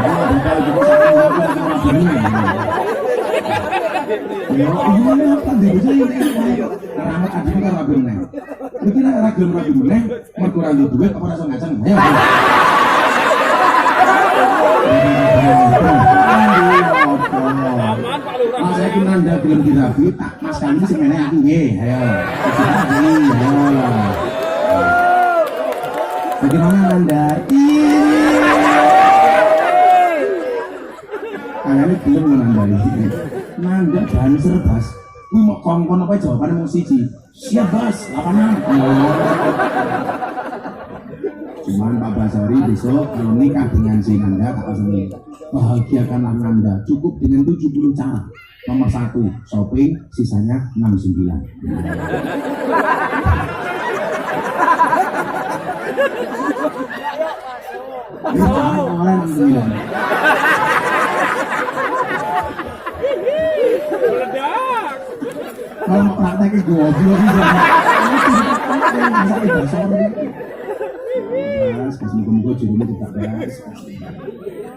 Bapak ibu sama meninggal. Ya, ini apa deh? Keramat adine karo rabi meneh. Iki nek ora gelem rabi meneh, mergo ora duwe duit apa rasa ngajeng. Ayo. Mas iki nanda gelem dirabi, tak Mas kami sing meneh aku nggih. Ayo. Ayo. Bagaimana nanda? Kayaknya belum menandai. Nanda bahan serbas. Wih mau kongkon apa jawabannya mau siji. Siap bas, 86. Cuman Pak Basari besok kalau nikah dengan si Nanda tak sini. Bahagiakanlah Nanda cukup dengan 70 cara. Nomor 1 shopping, sisanya 69. Oleh 69. Kalau mau prakteknya gue kasih muka jodohnya tidak beres.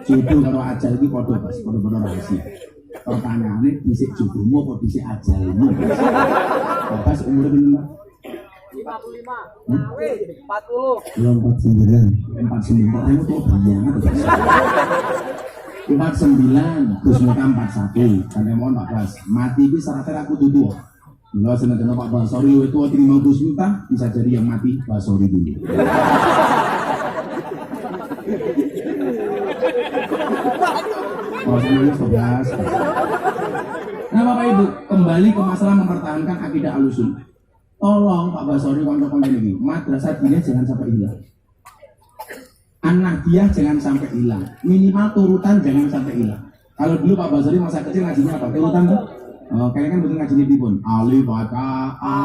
Jodoh kalau ajal ini podo rahasia. Pertanyaannya bisik jodohmu apa bisik ajalmu? Bapak umurnya berapa? 55. 40. Belum 49. 49. Kamu tuh banyak. 49, Gus Muka 41. Kan yang mau 14. Mati ini syaratnya aku tutup. Kalau senang Pak Basori itu terima Gus Muka, bisa jadi yang mati Basori dulu. Oh, semuanya 11. Nah Bapak Ibu, kembali ke masalah mempertahankan akidah Ahlussunnah. Tolong Pak Basori kontak-kontak ini, madrasah dia jangan sampai hilang. Anak dia jangan sampai hilang. Minimal turutan jangan sampai hilang. Kalau dulu Pak Basori masa kecil ngajinya apa? Turutan tuh? Kalian kan betul ngajinya di pun. Alif Baka A,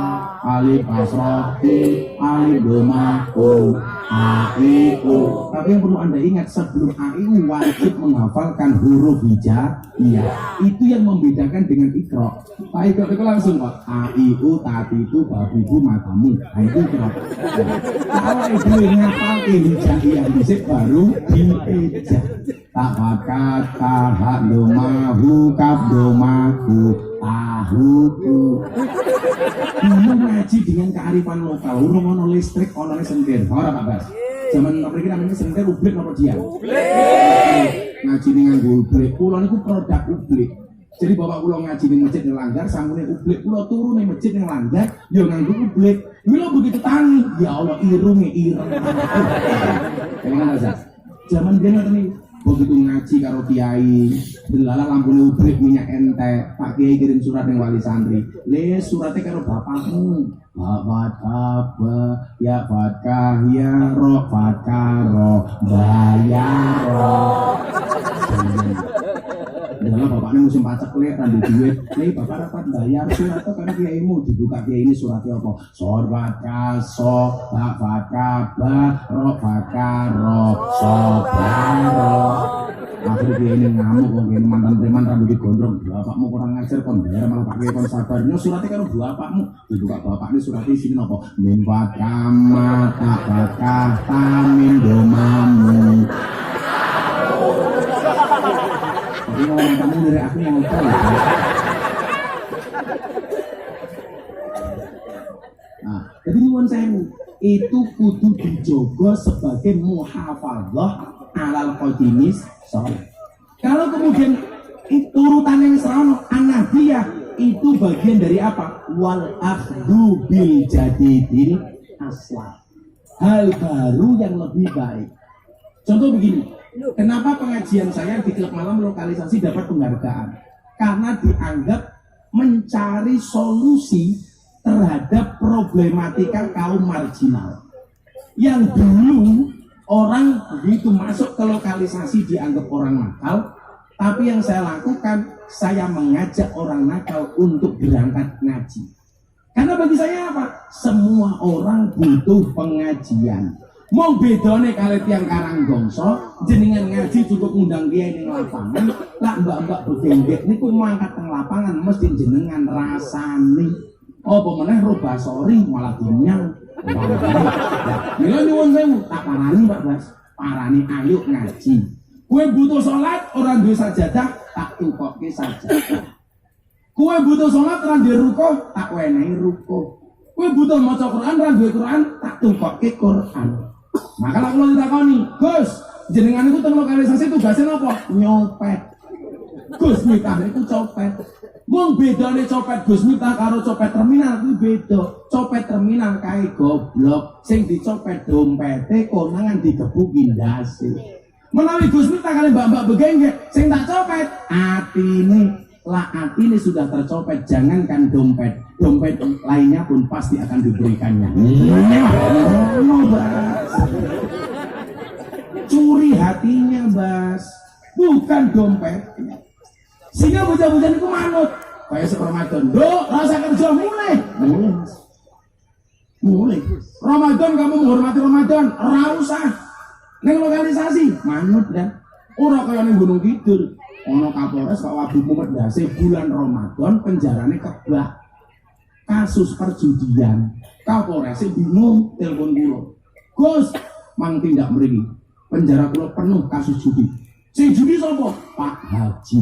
Alif Basrofi, Alif Doma O, A I U. Tapi yang perlu Anda ingat sebelum A I U wajib menghafalkan huruf hijaiyah. Itu yang membedakan dengan Iqra. Pak Iqra itu langsung Pak. A I U tati itu babiku matamu. Nah itu Iqra. Kalau Ibu ngapal hijaiyah disik baru diijah. Tak bakat tahak domahu kap domaku tahuku. Dulu ngaji dengan kearifan lokal. Urung ono listrik, ono sentir. Ora Pak Bas. Zaman mereka namanya sentir ublik apa dia? Ngaji dengan ublik. Pulau niku produk ublik. Jadi bapak pulau ngaji di masjid yang langgar, sambungnya ublik. Pulau turun di masjid yang langgar, yo nganggo ublik. Pulau begitu tangi, ya Allah irungnya ireng. Gimana Zaz? Zaman dia nih. Begitu ngaji karo kiai, delala lampunya ubrik minyak ente, Pak Kiai kirim surat yang wali santri. Le suratnya karo bapakmu. Fataba ya fatkah ya ro fatkaro bayaro. Delala bapaknya musim pacak le randu duit. Le bapak dapat bayar suratnya karena kiaimu dibuka kiai ini suratnya apa? Sorbat kaso bak fatkaba ro fatkaro sobaro. Akhirnya dia ini ngamuk, mungkin mantan preman rambut digondrong. Bapakmu kurang ngajar kon bayar malah pakai kon sabarnya suratnya kan bapakmu. Dibuka bapak ini suratnya sini nopo. Mimpat kama tak bakah tamin domamu. Tapi kalau kamu dari aku yang tahu. Nah, jadi nuwun sewu itu kudu dijogo sebagai muhafadzah alal qadimis soleh. Kalau kemudian urutan yang serono anabiyah itu bagian dari apa? Wal akhdu bil jadidil aslah. Hal baru yang lebih baik. Contoh begini, kenapa pengajian saya di klub malam lokalisasi dapat penghargaan? Karena dianggap mencari solusi terhadap problematika kaum marginal. Yang dulu orang begitu masuk ke lokalisasi dianggap orang nakal, tapi yang saya lakukan, saya mengajak orang nakal untuk berangkat ngaji. Karena bagi saya apa? Semua orang butuh pengajian. Mong bedane kali tiang Karanggongso, jenengan ngaji cukup ngundang kiai ning lapangan, lak mbak-mbak begenggek niku mangkat teng lapangan mesti jenengan rasani. Apa meneh ro basori malah dinyang. Mila nyuwun sewu, tak parani Mbak Bas, parani ayo ngaji. Kowe butuh salat ora duwe sajadah, tak tukokke sajadah. Kowe butuh salat ora duwe ruko, tak wenehi ruko. Kowe butuh maca Quran ora duwe Quran, tak tukokke Quran. Maka lah kalau ditakoni, Gus, jenengan itu teng lokalisasi tugasnya apa? Nyopet. Gus Miftah itu copet. Wong bedane copet Gus Miftah karo copet terminal kuwi beda. Copet terminal kae goblok, sing dicopet dompete konangan digebuki ndase. Menawi Gus Miftah kali mbak-mbak begenggek, sing tak copet atine. Lah atine sudah tercopet, jangankan dompet lainnya pun pasti akan diberikannya. Curi hatinya Bas, bukan dompetnya. Sehingga bocah-bocah itu manut kayak Ramadan. Dok, rasa kerja mulai. Ramadan kamu menghormati Ramadan, ora usah ning lokalisasi manut dan ora kaya ning Gunung Kidul. Ono Kapolres Pak Wabu Mumedase bulan Ramadan penjarane kebak kasus perjudian. Kapolres bingung telepon kula. Gus, mang tindak mriki. Penjara kula penuh kasus judi. Sing judi sapa? Pak Haji.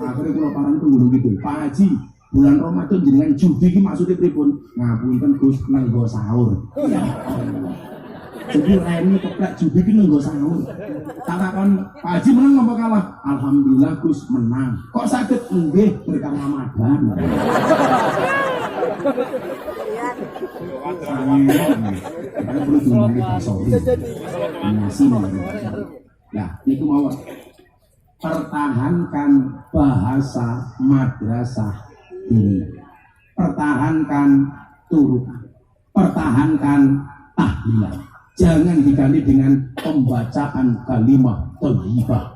Akhirnya kula parang tunggu gitu. Pak Haji, bulan Ramadan jenengan judi iki maksude pripun? Ngapunten Gus nenggo sahur. Ya Allah. Jadi rene keplek judi ki nenggo sahur. Tak takon Pak Haji menang apa kalah? Alhamdulillah Gus menang. Kok sakit? Nggih berkah Ramadan. Karena perlu dimengerti sorry. Nah, itu mau pertahankan bahasa madrasah ini. Pertahankan turunan. Pertahankan tahlilan. Jangan diganti dengan pembacaan kalimah thayyibah.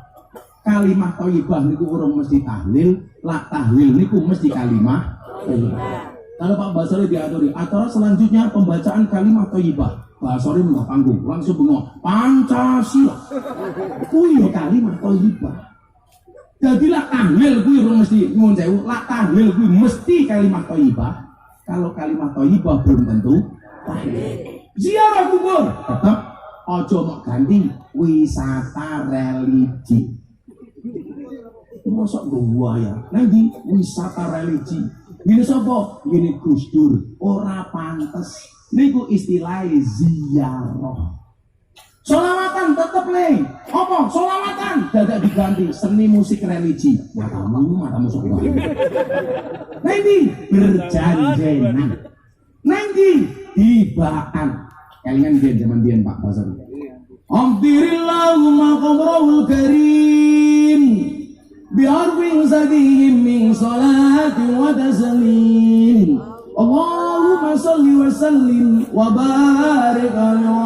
Kalimah thayyibah niku urung mesti tahlil, lah tahlil niku mesti kalimah thayyibah. Kalau Pak Basori diaturi, acara selanjutnya pembacaan kalimah thayyibah. Basori menggah panggung, langsung bengok Pancasila. Kuwi kalimah thayyibah. Jadilah tahlil kuwi urung mesti nyuwun sewu, lah tahlil kuwi mesti kalimah thayyibah. Kalau kalimah thayyibah belum tentu tahlil. Ziarah kubur tetap ojo mau ganti wisata religi. Mosok gua ya, nanti wisata religi. Gini sopo, gini Gus Dur, ora pantes. Niku istilah ziarah. Solawatan tetep nih. Apa? Solawatan dadak diganti seni musik religi. Matamu sok. Nanti berjanjenan. Nanti hibaan. Kalian dia zaman dia Pak Basari. Alhamdulillahumma qabrul karim bi'arwin sadihim min salati wa taslim. Allahumma salli wa sallim wa barik ala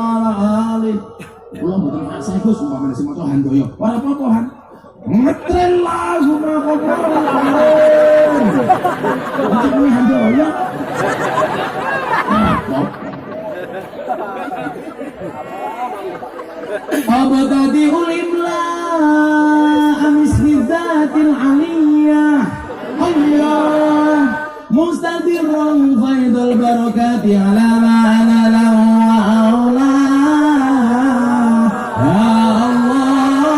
ali. Allah mboten paksa iku sumpah sing maca handoyo. Ora apa-apa han. Ngetren Allahumma qabrul karim. Iki handoyo. Abadadi'ul imla amisnidatil aliyah Allah mustadirran faidul barakati ala ma'ana lahu wa awla ya Allah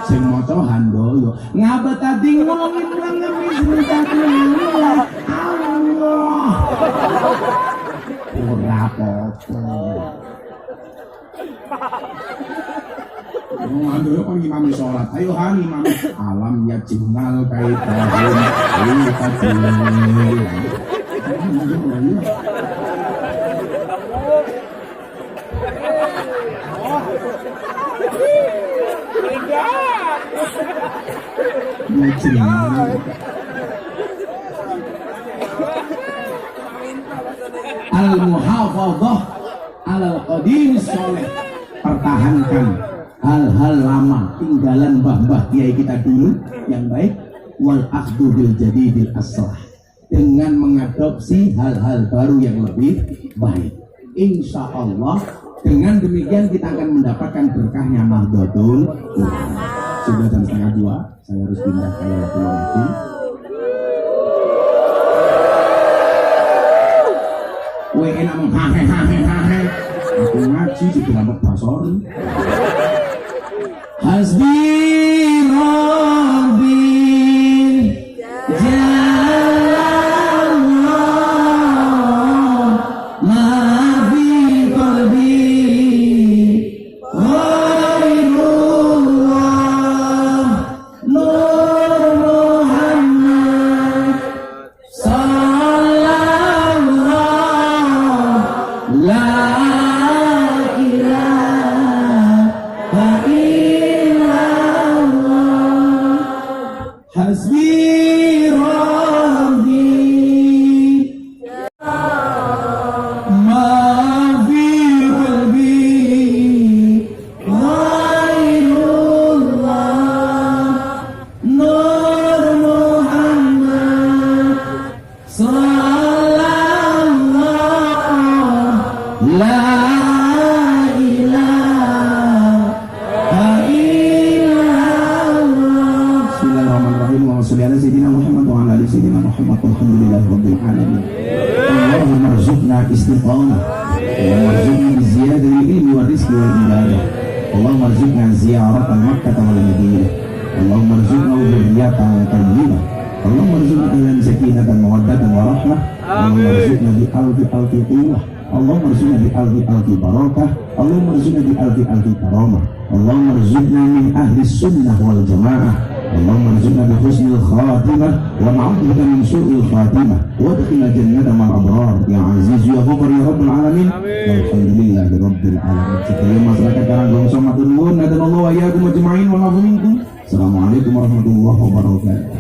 sing moco handoyo ngabadadi ngulung imlang amisnidatil aliyah Allah ora apa-apa. Aduh, kan imam sholat. Ayo han imam. Alam ya jingal kaitahum. Al-muhafadzah alal qadim sholih. Pertahankan hal-hal lama tinggalan mbah-mbah kiai kita dulu yang baik, wal akhdhu bil jadidil aslah, dengan mengadopsi hal-hal baru yang lebih baik. Insya Allah Dengan demikian kita akan mendapatkan berkahnya Nahdlatul Ulama. Sudah jam 1:30, saya harus pindah ke pulau lagi. Weh enak hahe. Aku ngaji di dalam basori. Hasbi Rabbi Jalallah ma fi qalbi ghairullah Nur Muhammad sallallahu la ilaha illallah hasbi rabbi ma fi qalbi ghairullah Nur Muhammad sallallahu la ilaha illallah. Bismillahirrahmanirrahim. Wa sallallahu ala sayyidina Muhammad wa ala ali sayyidina Muhammad walhamdulillahi rabbil alamin. Allahumma arzuqna istiqamah. Allahumma arzuqna biziyadatil ilmi wa rizqi wal ibadah. Allahumma arzuqna ziyarat al-Makkah wal Madinah. Allahumma arzuqna dhurriyyatan tayyibah. Allahumma arzuqna ahlan sakinatan mawaddatan wa rahmah. Allahumma arzuqna bi alfi quwwah. Allahumma arzuqna bi alfi barakah. Allahumma arzuqna bi alfi karamah. Allahumma arzuqna min ahli sunnah wal jamaah. Allahumma arzuqna bi husnil khatimah wa na'udzubika min su'il khatimah wa adkhilna jannata ma'al abrar ya aziz ya ghafur ya rabbal alamin. Alhamdulillahi rabbil alamin. Sekalian masyarakat Karanggongso matur nuwun nadanallahu wa iyyakum ajma'in wa na'udzu minkum. Assalamualaikum warahmatullahi wabarakatuh.